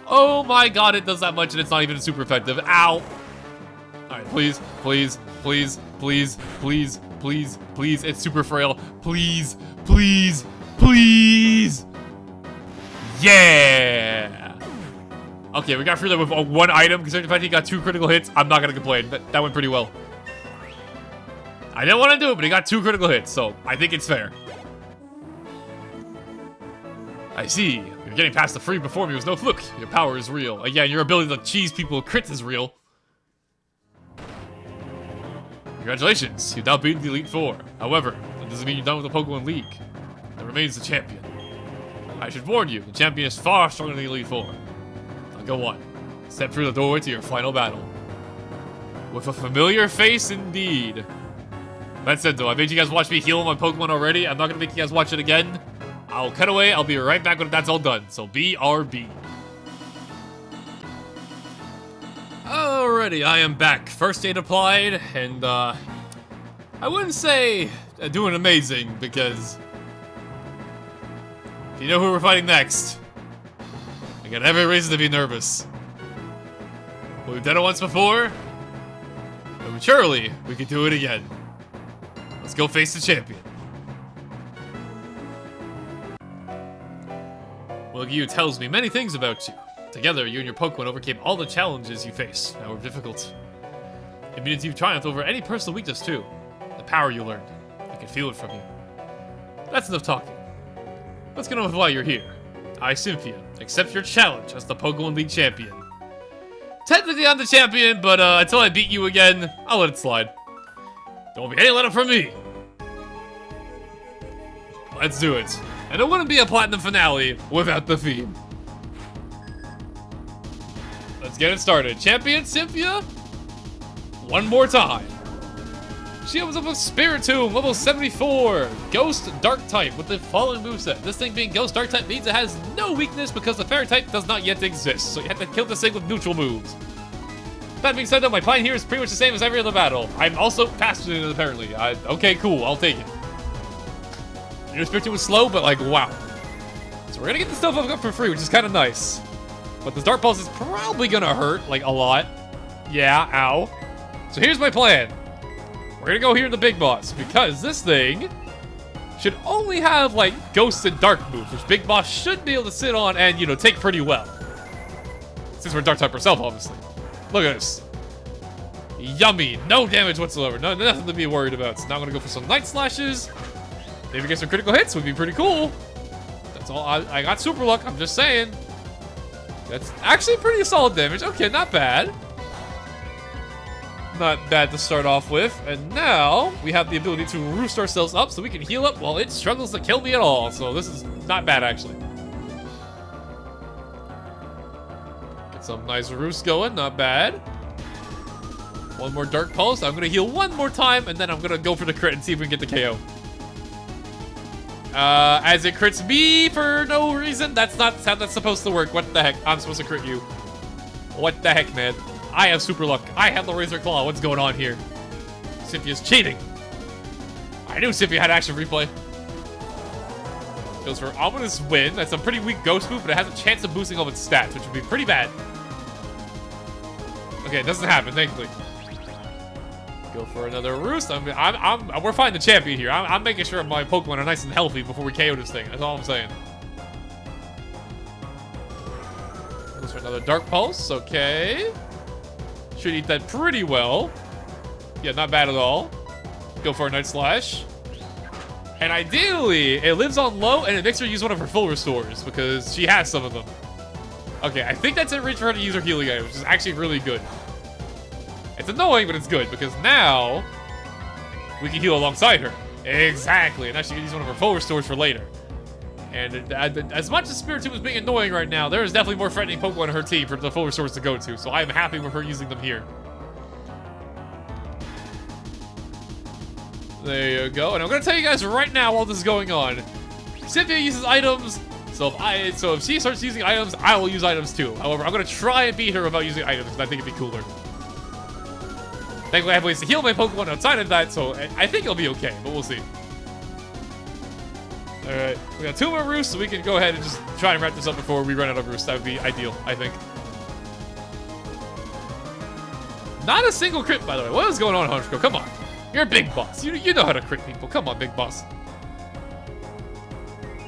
Oh my god, it does that much and it's not even super effective. Ow. Alright, please, please, please, please, please, please, please. It's super frail. Please, please, please. Yeah. Okay, we got through that with 1 item. Considering the fact he got 2 critical hits, I'm not gonna complain. That went pretty well. I didn't want to do it, but he got 2 critical hits, so I think it's fair. I see. You're getting past the free before me was no fluke. Your power is real. Again, your ability to cheese people with crits is real. Congratulations, you've now beaten the Elite Four. However, that doesn't mean you're done with the Pokemon League. There remains the champion. I should warn you, the champion is far stronger than the Elite Four. Now go on. Step through the doorway to your final battle. With a familiar face indeed. That said though, I made you guys watch me heal my Pokemon already. I'm not gonna make you guys watch it again. I'll cut away. I'll be right back when that's all done. So BRB. Alrighty, I am back. First aid applied, and I wouldn't say doing amazing because you know who we're fighting next. I got every reason to be nervous. We've done it once before, and surely we could do it again. Let's go face the champion. Well, Gyu tells me many things about you. Together, you and your Pokemon overcame all the challenges you faced that were difficult. It means you've triumphed over any personal weakness, too. The power you learned. I can feel it from you. That's enough talking. Let's get on with why you're here. I, Cynthia, accept your challenge as the Pokemon League champion. Technically, I'm the champion, but until I beat you again, I'll let it slide. There won't be any let up from me. Let's do it. And it wouldn't be a platinum finale without the theme. Let's get it started. Champion Cynthia, one more time. She opens up with Spiritomb, level 74. Ghost Dark type with the following moveset. This thing being Ghost Dark type means it has no weakness because the Fairy type does not yet exist. So you have to kill this thing with neutral moves. That being said though, my plan here is pretty much the same as every other battle. I'm also faster than it apparently. Okay, cool, I'll take it. I knew Spiritomb was slow, but like, wow. So we're gonna get the stuff up for free, which is kind of nice. But this Dark Pulse is probably gonna hurt, like, a lot. Yeah, ow. So here's my plan. We're gonna go here to the big boss, because this thing should only have, like, Ghost and Dark moves, which Big Boss should be able to sit on and, you know, take pretty well. Since we're Dark type herself, obviously. Look at this. Yummy. No damage whatsoever. Nothing to be worried about. So now I'm gonna go for some Night Slashes. Maybe get some critical hits would be pretty cool. That's all. I got Super Luck, I'm just saying. That's actually pretty solid damage. Okay, not bad. Not bad to start off with. And now we have the ability to roost ourselves up so we can heal up while it struggles to kill me at all. So this is not bad, actually. Get some nice roost going. Not bad. One more Dark Pulse. I'm going to heal one more time, and then I'm going to go for the crit and see if we can get the KO. As it crits me for no reason. That's not how that's supposed to work. What the heck? I'm supposed to crit you. What the heck, man? I have Super Luck. I have the Razor Claw. What's going on here? Cynthia's cheating. I knew Cynthia had action replay. Goes for Ominous Wind. That's a pretty weak ghost move, but it has a chance of boosting all its stats, which would be pretty bad. Okay, it doesn't happen, thankfully. Go for another Roost. We're finding the champion here. I'm making sure my Pokemon are nice and healthy before we KO this thing. That's all I'm saying. Goes for another Dark Pulse. Okay. Should eat that pretty well. Yeah, not bad at all. Go for a Night Slash. And ideally, it lives on low and it makes her use one of her full restores because she has some of them. Okay, I think that's in reach for her to use her healing item, which is actually really good. It's annoying, but it's good, because now we can heal alongside her. Exactly, and now she can use one of her full restores for later. And as much as Spiritomb is being annoying right now, there is definitely more threatening Pokemon in her team for the full restores to go to, so I'm happy with her using them here. There you go, and I'm gonna tell you guys right now while this is going on. Cynthia uses items, so if she starts using items, I will use items too. However, I'm gonna try and beat her without using items, because I think it'd be cooler. Thankfully, I have ways to heal my Pokemon outside of that, so I think it'll be okay, but we'll see. Alright, we got 2 more Roosts, so we can go ahead and just try and wrap this up before we run out of Roosts. That would be ideal, I think. Not a single crit, by the way. What is going on, Honchko? Come on. You're a big boss. You know how to crit people. Come on, big boss.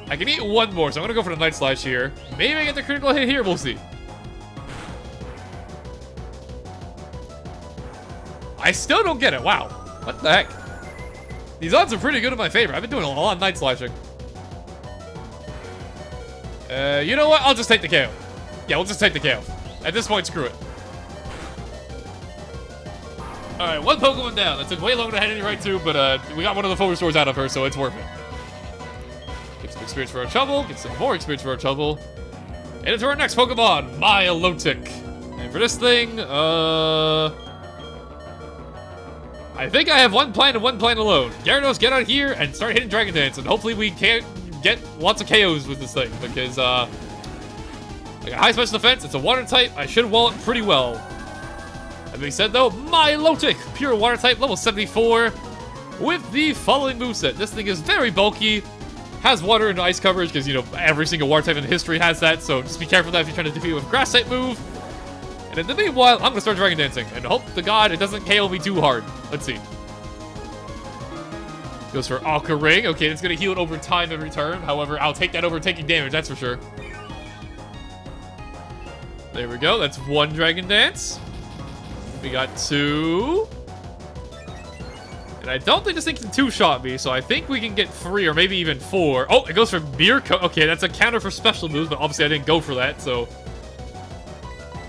I can eat one more, so I'm going to go for the Night Slash here. Maybe I get the critical hit here. We'll see. I still don't get it. Wow. What the heck? These odds are pretty good in my favor. I've been doing a lot of Night Slashing. You know what? I'll just take the KO. Yeah, we'll just take the KO. At this point, screw it. Alright, 1 Pokemon down. That took way longer than I had any right to, but we got one of the full restores out of her, so it's worth it. Get some experience for our trouble. Get some more experience for our trouble. And into our next Pokemon, Milotic. And for this thing, I think I have one plan and one plan alone. Gyarados, get out here and start hitting Dragon Dance, and hopefully we can't get lots of KOs with this thing because I got high special defense. It's a water type. I should wall it pretty well. That being said, though, Milotic, pure water type, level 74, with the following moveset. This thing is very bulky, has water and ice coverage because, you know, every single water type in history has that. So just be careful of that if you're trying to defeat it with a grass type move. And in the meanwhile, I'm gonna start Dragon Dancing and hope to God it doesn't KO me too hard. Let's see. Goes for Aqua Ring. Okay, it's gonna heal it over time every turn. However, I'll take that over taking damage, that's for sure. There we go. That's one Dragon Dance. We got two. And I don't think this thing can two-shot me, so I think we can get 3 or maybe even 4. Oh, it goes for Beer Coat. Okay, that's a counter for special moves, but obviously I didn't go for that, so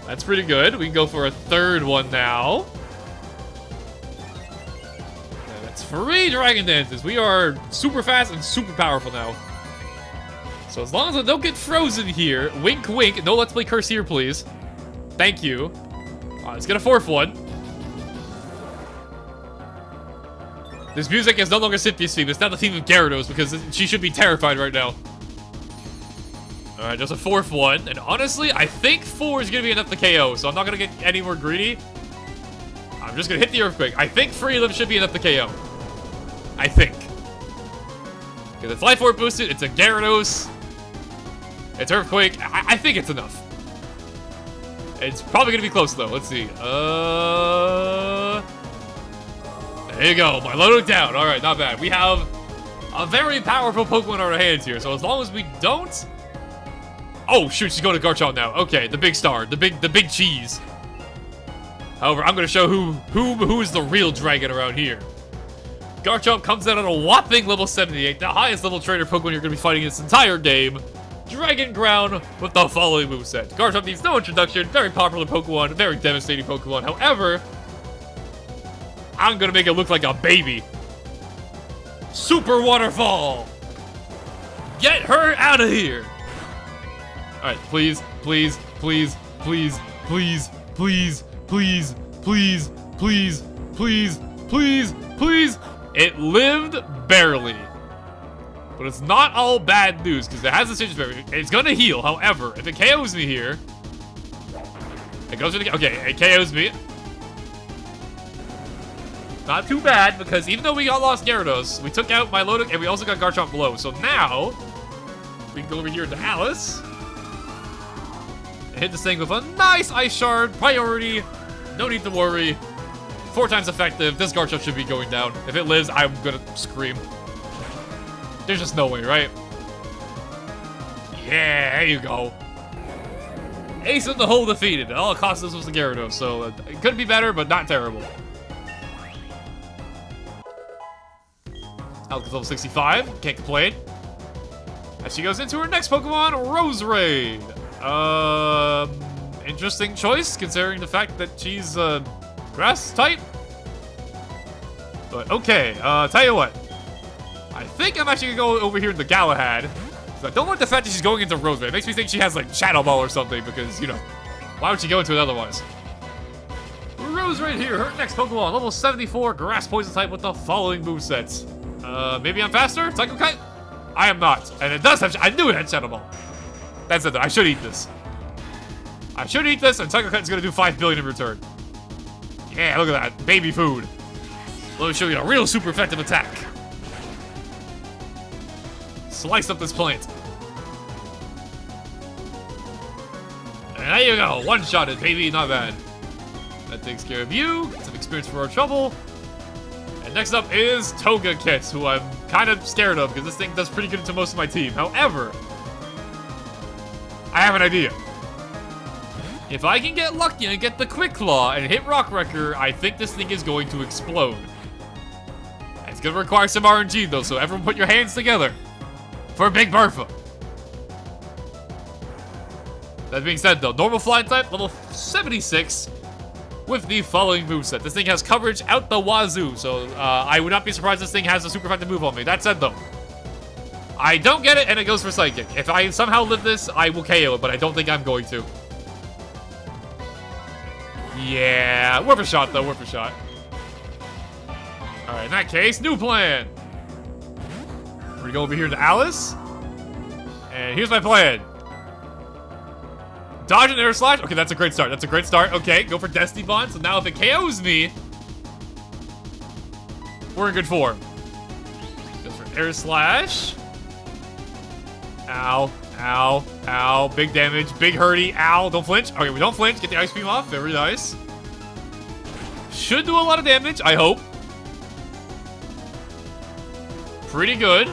that's pretty good. We can go for a third one now. And that's 3 Dragon Dances. We are super fast and super powerful now. So as long as I don't get frozen here, wink wink, no Let's Play Curse here, please. Thank you. Alright, let's get a 4th one. This music is no longer Cynthia's theme, it's now the theme of Gyarados because she should be terrified right now. Alright, just a 4th one, and honestly, I think 4 is gonna be enough to KO, so I'm not gonna get any more greedy. I'm just gonna hit the Earthquake. I think 3 of them should be enough to KO. I think. Because it's Life Orb boosted, it's a Gyarados, it's Earthquake. I think it's enough. It's probably gonna be close though. Let's see. There you go. Milotic down. All right, not bad. We have a very powerful Pokemon on our hands here. So as long as we don't. Oh shoot, she's going to Garchomp now. Okay, the big star, the big cheese. However, I'm gonna show who is the real dragon around here. Garchomp comes out at a whopping level 78, the highest level trainer Pokemon you're gonna be fighting this entire game. Dragon Ground with the following moveset. Garchomp needs no introduction, very popular Pokemon, very devastating Pokemon. However, I'm gonna make it look like a baby. Super Waterfall! Get her out of here! Alright, please, please, please, please, please, please, please, please, please, please, please, please. It lived barely. But it's not all bad news, because it has a Citrus Berry. It's gonna heal, however, if it KOs me here... It goes to the... Okay, it KOs me. Not too bad, because even though we got lost Gyarados, we took out Milotic, and we also got Garchomp below. So now, we can go over here to Alice. And hit this thing with a nice Ice Shard. Priority. No need to worry. 4 times effective. This Garchomp should be going down. If it lives, I'm gonna scream. There's just no way, right? Yeah, there you go. Ace in the hole defeated. All it cost us was the Gyarados, so it could be better, but not terrible. Alka's level 65. Can't complain. As she goes into her next Pokemon, Roserade. Interesting choice, considering the fact that she's grass type. But okay, tell you what. I think I'm actually gonna go over here to Galahad. I don't like the fact that she's going into Roserade. It makes me think she has like Shadow Ball or something because, you know, why would she go into it otherwise? Roserade here, her next Pokemon, level 74, grass poison type with the following movesets. Maybe I'm faster? Psycho Kite? I am not. And it does have, I knew it had Shadow Ball. That's it though, I should eat this. I should eat this and Psycho Kite's gonna do 5 billion in return. Yeah, look at that, baby food. Let me show you a real super effective attack. Slice up this plant. And there you go, one-shotted, baby, not bad. That takes care of you, get some experience for our trouble. And next up is Togekiss, who I'm kind of scared of because this thing does pretty good to most of my team. However, I have an idea. If I can get lucky and get the Quick Claw and hit Rock Wrecker, I think this thing is going to explode. It's going to require some RNG though, so everyone put your hands together for Big Bertha. That being said though, normal flying type, level 76, with the following moveset. This thing has coverage out the wazoo, so I would not be surprised this thing has a super effective move on me. That said though, I don't get it and it goes for Psychic. If I somehow live this, I will KO it, but I don't think I'm going to. Yeah, worth a shot though, worth a shot. Alright, in that case, new plan. We're gonna go over here to Alice. And here's my plan. Dodge and air slash. Okay, that's a great start. That's a great start. Okay, go for Destiny Bond. So now if it KOs me, we're in good form. Goes for air slash. Ow, ow, ow. Big damage, big hurty. Ow, don't flinch. Okay, we don't flinch. Get the ice beam off. Very nice. Should do a lot of damage, I hope. Pretty good.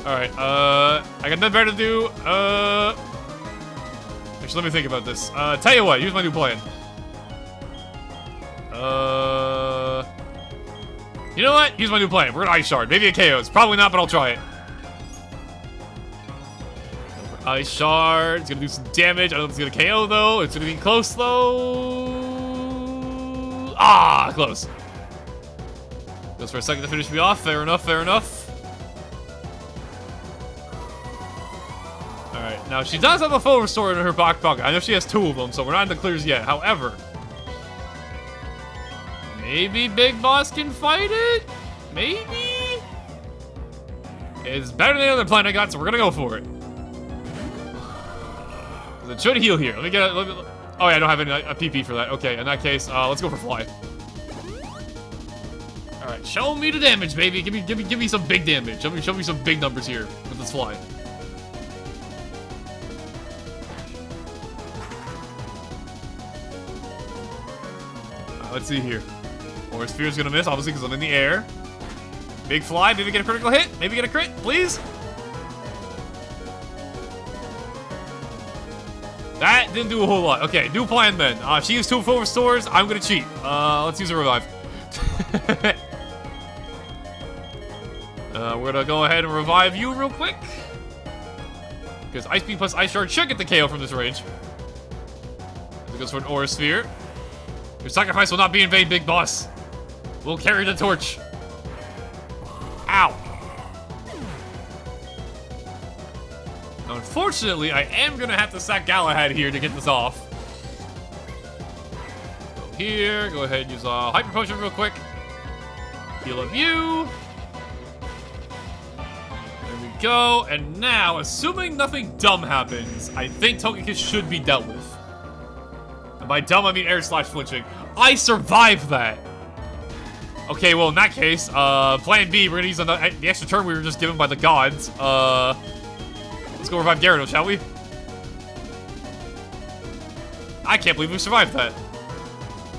Alright, I got nothing better to do. Actually, let me think about this. Tell you what, here's my new plan. You know what? Here's my new plan. We're gonna Ice Shard. Maybe it KOs. Probably not, but I'll try it. Ice Shard. It's gonna do some damage. I don't know if it's gonna KO, though. It's gonna be close, though. Ah, close. Goes for a second to finish me off. Fair enough, fair enough. Alright, now she does have a full restore in her back pocket. I know she has 2 of them, so we're not in the clears yet. However, maybe Big Boss can fight it? Maybe? It's better than the other plan I got, so we're gonna go for it. It should heal here. Let me get a... oh, yeah, I don't have any a PP for that. Okay, in that case, let's go for Fly. Alright, show me the damage, baby. Give me some big damage. Show me some big numbers here with this Fly. Let's see here. Aura Sphere's gonna miss, obviously, because I'm in the air. Big Fly, maybe get a critical hit. Maybe get a crit, please. That didn't do a whole lot. Okay, new plan then. If she used 2 full restores, I'm gonna cheat. Let's use a revive. We're gonna go ahead and revive you real quick. Because Ice Beam plus Ice Shard should get the KO from this range. It goes for an Aura Sphere. Your sacrifice will not be in vain, Big Boss. We'll carry the torch. Ow. Now, unfortunately, I am gonna have to sack Galahad here to get this off. Go here, go ahead and use a Hyper Potion real quick. Heal up you. There we go. And now, assuming nothing dumb happens, I think Togekiss should be dealt with. And by dumb, I mean air slash flinching. I survived that. Okay, well, in that case, plan B, we're gonna use the extra turn we were just given by the gods. Let's go revive Gyarados, shall we? I can't believe we survived that.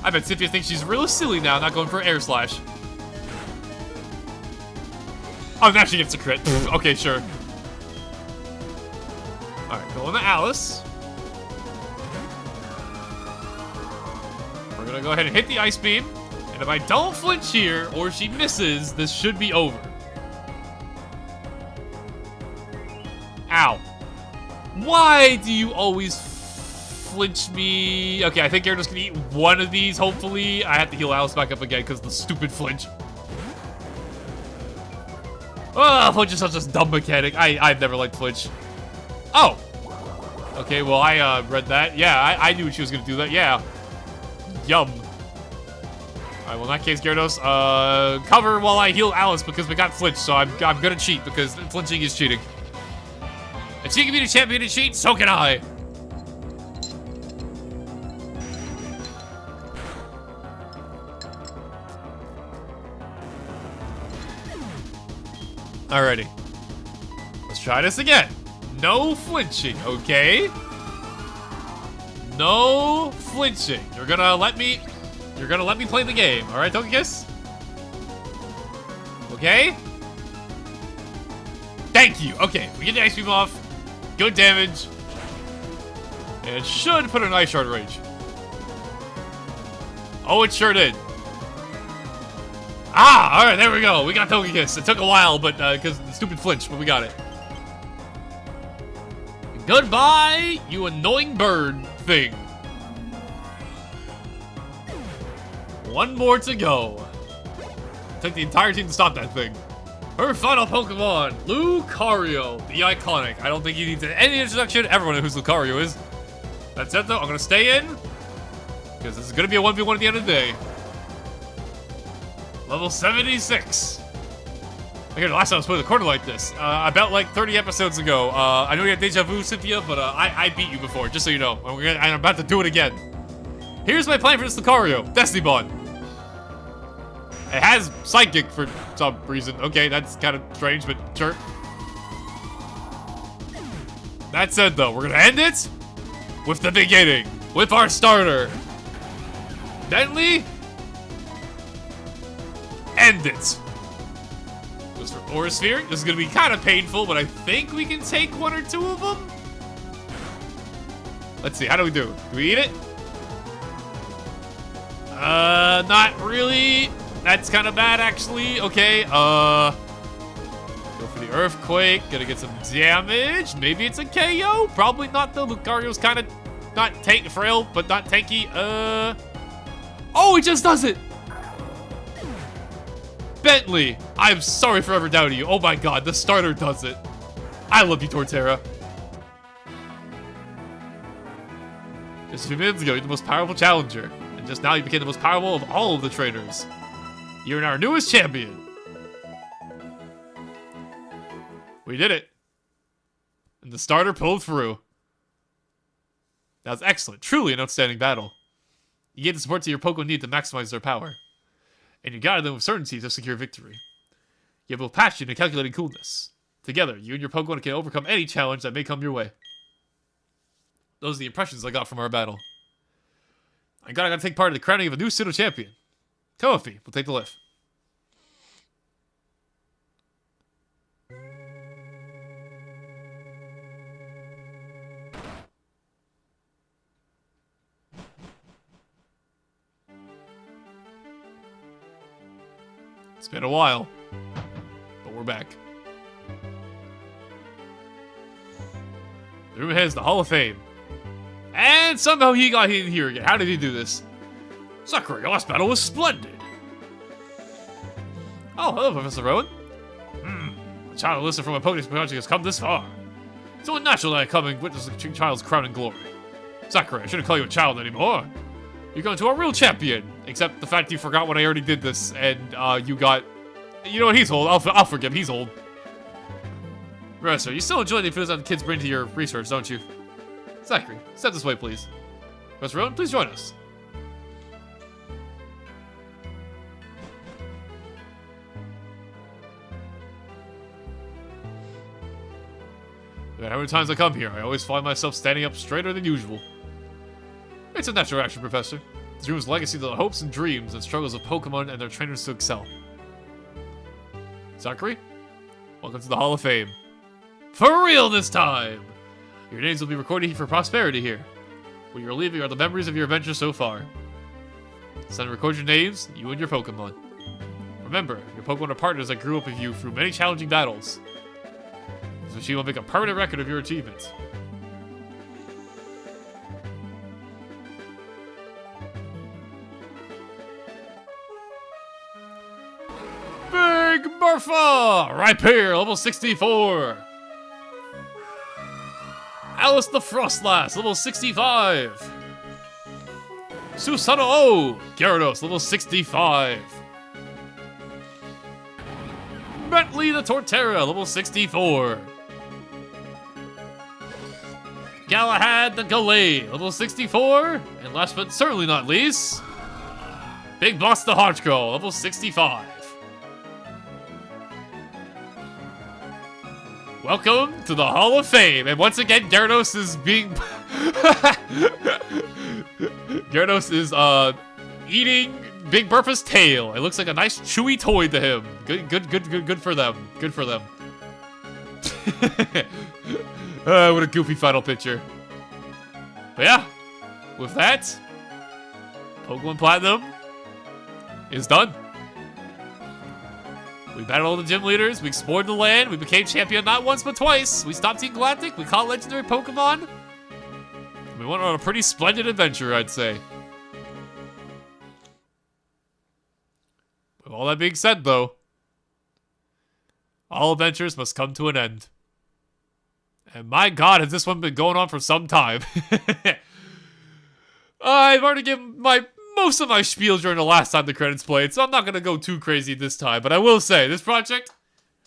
I bet Cynthia thinks she's real silly now, not going for air slash. Oh, now she gets a crit. Okay, sure. Alright, going to Alice. We're gonna go ahead and hit the Ice Beam. And if I don't flinch here, or she misses, this should be over. Ow. Why do you always flinch me? Okay, I think Gyarados can eat one of these, hopefully. I have to heal Alice back up again because of the stupid flinch. Oh, flinch is such a dumb mechanic. I've never liked flinch. Oh. Okay, well, I read that. Yeah, I knew she was gonna do that. Yeah. Yum. Alright, well, in that case, Gyarados, cover while I heal Alice because we got flinch, so I'm gonna cheat because flinching is cheating. If she can be the champion to cheat, so can I. Alrighty. Let's try this again. No flinching, okay? No flinching. You're gonna let me play the game, alright, Togekiss? Okay? Thank you. Okay, we get the Ice Beam off. Good damage. And it should put an Ice Shard range. Oh, it sure did. Ah, alright, there we go. We got Togekiss. It took a while, but because the stupid flinch, but we got it. Goodbye, you annoying bird thing. One more to go. Took the entire team to stop that thing. Her final Pokemon, Lucario, the iconic. I don't think he needs any introduction. Everyone knows who Lucario is. That's it, though. I'm gonna stay in because this is gonna be a 1v1 at the end of the day. Level 76. Okay, the last time I was playing the corner like this, about like 30 episodes ago. I know you had deja vu, Cynthia, but I beat you before, just so you know. I'm about to do it again. Here's my plan for this Lucario, Destiny Bond. It has Psychic for some reason. Okay, that's kind of strange, but sure. That said, though, we're gonna end it with the beginning, with our starter. Bentley, end it. Goes for Aura Sphere. This is gonna be kind of painful, but I think we can take one or two of them. Let's see, how do we do? Do we eat it? Not really. That's kind of bad, actually. Okay, go for the Earthquake. Gonna get some damage. Maybe it's a KO. Probably not, though. Lucario's kind of not frail, but not tanky. Oh, it just does it. Bentley, I'm sorry for ever doubting you. Oh my god, the starter does it. I love you, Torterra. Just a few minutes ago, you're the most powerful challenger. And just now you became the most powerful of all of the trainers. You're our newest champion. We did it. And the starter pulled through. That was excellent. Truly an outstanding battle. You gave the support to your Pokemon need to maximize their power. And you guided them with certainty to secure victory. You have both passion and calculated coolness. Together, you and your Pokemon can overcome any challenge that may come your way. Those are the impressions I got from our battle. I gotta take part in the crowning of a new pseudo champion. Come with me, we'll take the lift. It's been a while, but we're back. The room ahead is the Hall of Fame. And somehow he got in here again. How did he do this? Sakura, your last battle was splendid. Oh, hello, Professor Rowan. The child listed from my Pokédex project has come this far. It's only natural that I come and witness the child's crowning glory. Sakura, I shouldn't call you a child anymore. You're going to a real champion. Except the fact you forgot when I already did this, and you got... You know what, he's old. I'll forgive him, he's old. Professor, you still enjoy the influence that the kids bring to your research, don't you? Zachary, step this way, please. Professor Rowan, please join us. No matter how many times I come here, I always find myself standing up straighter than usual. It's a natural action, Professor. This room is legacy to the hopes and dreams and struggles of Pokemon and their trainers to excel. Zachary, welcome to the Hall of Fame. For real this time! Your names will be recorded for prosperity here. What you're leaving are the memories of your adventures so far. So record your names, you and your Pokemon. Remember, your Pokemon are partners that grew up with you through many challenging battles. This machine will make a permanent record of your achievements. Big Murpha! Right here, level 64. Alice the Frostlass, level 65. Susanoo O! Gyarados, level 65. Bentley the Torterra, level 64. Galahad the Gallade, level 64. And last but certainly not least, Big Boss the Hodgecrow, level 65. Welcome to the Hall of Fame, and once again, Gyarados is being... Gyarados is, eating Big Burpa's tail. It looks like a nice chewy toy to him. Good for them. Good for them. What a goofy final picture. But yeah, with that, Pokemon Platinum is done. We battled all the gym leaders, we explored the land, we became champion not once but twice, we stopped Team Galactic, we caught legendary Pokemon. We went on a pretty splendid adventure, I'd say. With all that being said, though, all adventures must come to an end. And my god, has this one been going on for some time. I've already given most of my spiel during the last time the credits played, so I'm not going to go too crazy this time. But I will say, this project,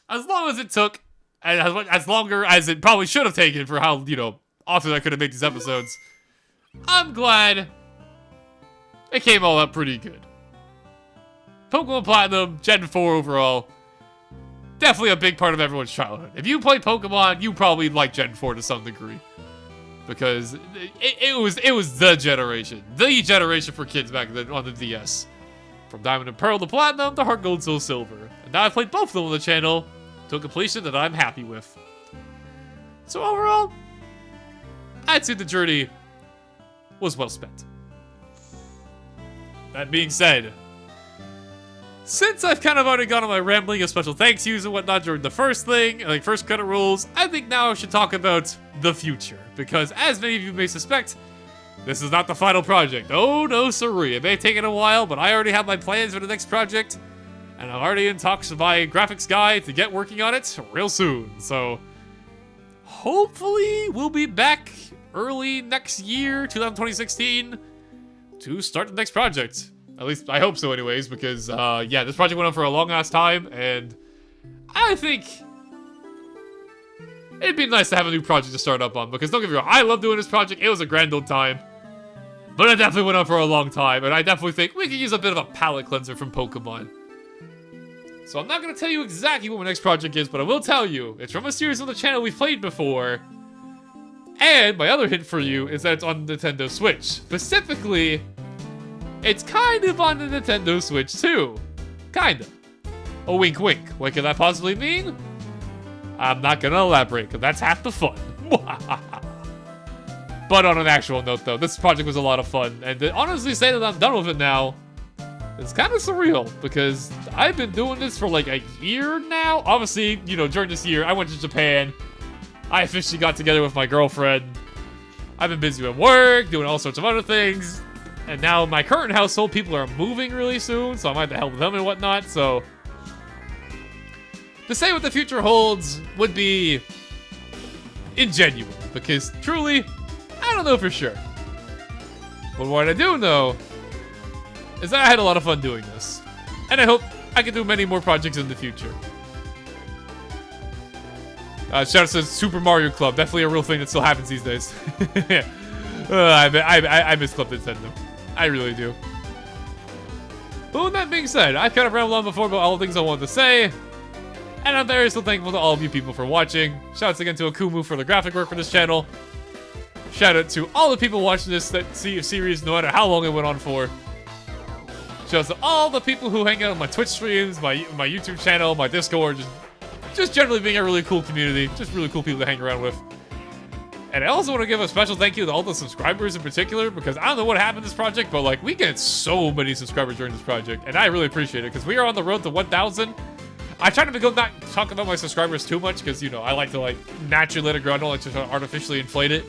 as long as it took, and as longer as it probably should have taken for how, often I could have made these episodes, I'm glad it came all out pretty good. Pokemon Platinum, Gen 4 overall, definitely a big part of everyone's childhood. If you play Pokemon, you probably like Gen 4 to some degree. Because it was the generation for kids back then on the DS. From Diamond and Pearl to Platinum to Heart Gold, Soul Silver. And now I've played both of them on the channel to a completion that I'm happy with. So overall, I'd say the journey was well spent. That being said, since I've kind of already gone on my rambling of special thanks yous and whatnot during the first credit rolls, I think now I should talk about the future. Because as many of you may suspect, this is not the final project. Oh no siree. It may take a while, but I already have my plans for the next project. And I'm already in talks with my graphics guy to get working on it real soon. So hopefully we'll be back early next year, 2016, to start the next project. At least, I hope so anyways, because, yeah, this project went on for a long-ass time, and I think it'd be nice to have a new project to start up on, because don't get me wrong, I love doing this project, it was a grand old time, but it definitely went on for a long time, and I definitely think we could use a bit of a palate cleanser from Pokemon. So I'm not going to tell you exactly what my next project is, but I will tell you, it's from a series on the channel we've played before, and my other hint for you is that it's on Nintendo Switch. Specifically, it's kind of on the Nintendo Switch too. Kind of. A wink wink. What could that possibly mean? I'm not gonna elaborate, because that's half the fun. But on an actual note though, this project was a lot of fun, and to honestly say that I'm done with it now, it's kind of surreal, because I've been doing this for like a year now. Obviously, during this year, I went to Japan. I officially got together with my girlfriend. I've been busy at work, doing all sorts of other things. And now my current household, people are moving really soon, so I might have to help them and whatnot, so to say what the future holds would be ingenuine, because truly, I don't know for sure. But what I do know is that I had a lot of fun doing this, and I hope I can do many more projects in the future. Shout out to Super Mario Club, definitely a real thing that still happens these days. I miss Club Nintendo. I really do. But with that being said, I've kind of rambled on before about all the things I wanted to say. And I'm very so thankful to all of you people for watching. Shoutouts again to Akumu for the graphic work for this channel. Shout out to all the people watching this series, no matter how long it went on for. Shout out to all the people who hang out on my Twitch streams, my YouTube channel, my Discord, just generally being a really cool community. Just really cool people to hang around with. And I also want to give a special thank you to all the subscribers in particular, because I don't know what happened to this project, but like we get so many subscribers during this project, and I really appreciate it, because we are on the road to 1,000. I try to not talk about my subscribers too much, because, I like to like naturally let it grow. I don't like to artificially inflate it.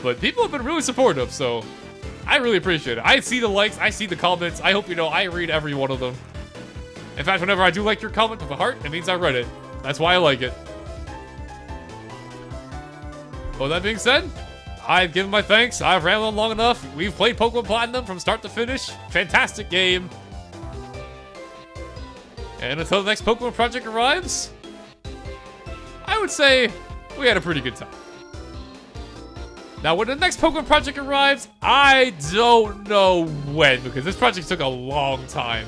But people have been really supportive, so I really appreciate it. I see the likes, I see the comments. I hope I read every one of them. In fact, whenever I do like your comment with a heart, it means I read it. That's why I like it. Well, that being said, I've given my thanks. I've rambled on long enough. We've played Pokemon Platinum from start to finish. Fantastic game. And until the next Pokemon project arrives, I would say we had a pretty good time. Now, when the next Pokemon project arrives, I don't know when, because this project took a long time.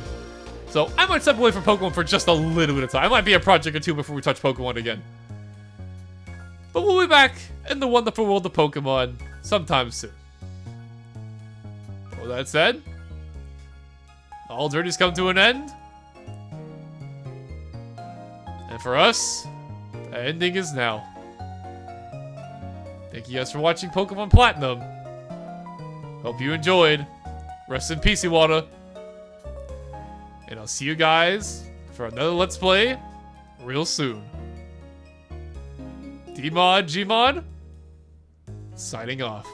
So I might step away from Pokemon for just a little bit of time. It might be a project or two before we touch Pokemon again. But we'll be back in the wonderful world of Pokemon sometime soon. With that said, all journeys come to an end. And for us, the ending is now. Thank you guys for watching Pokemon Platinum. Hope you enjoyed. Rest in peace, Iwata. And I'll see you guys for another Let's Play real soon. Dmod, Gmod, signing off.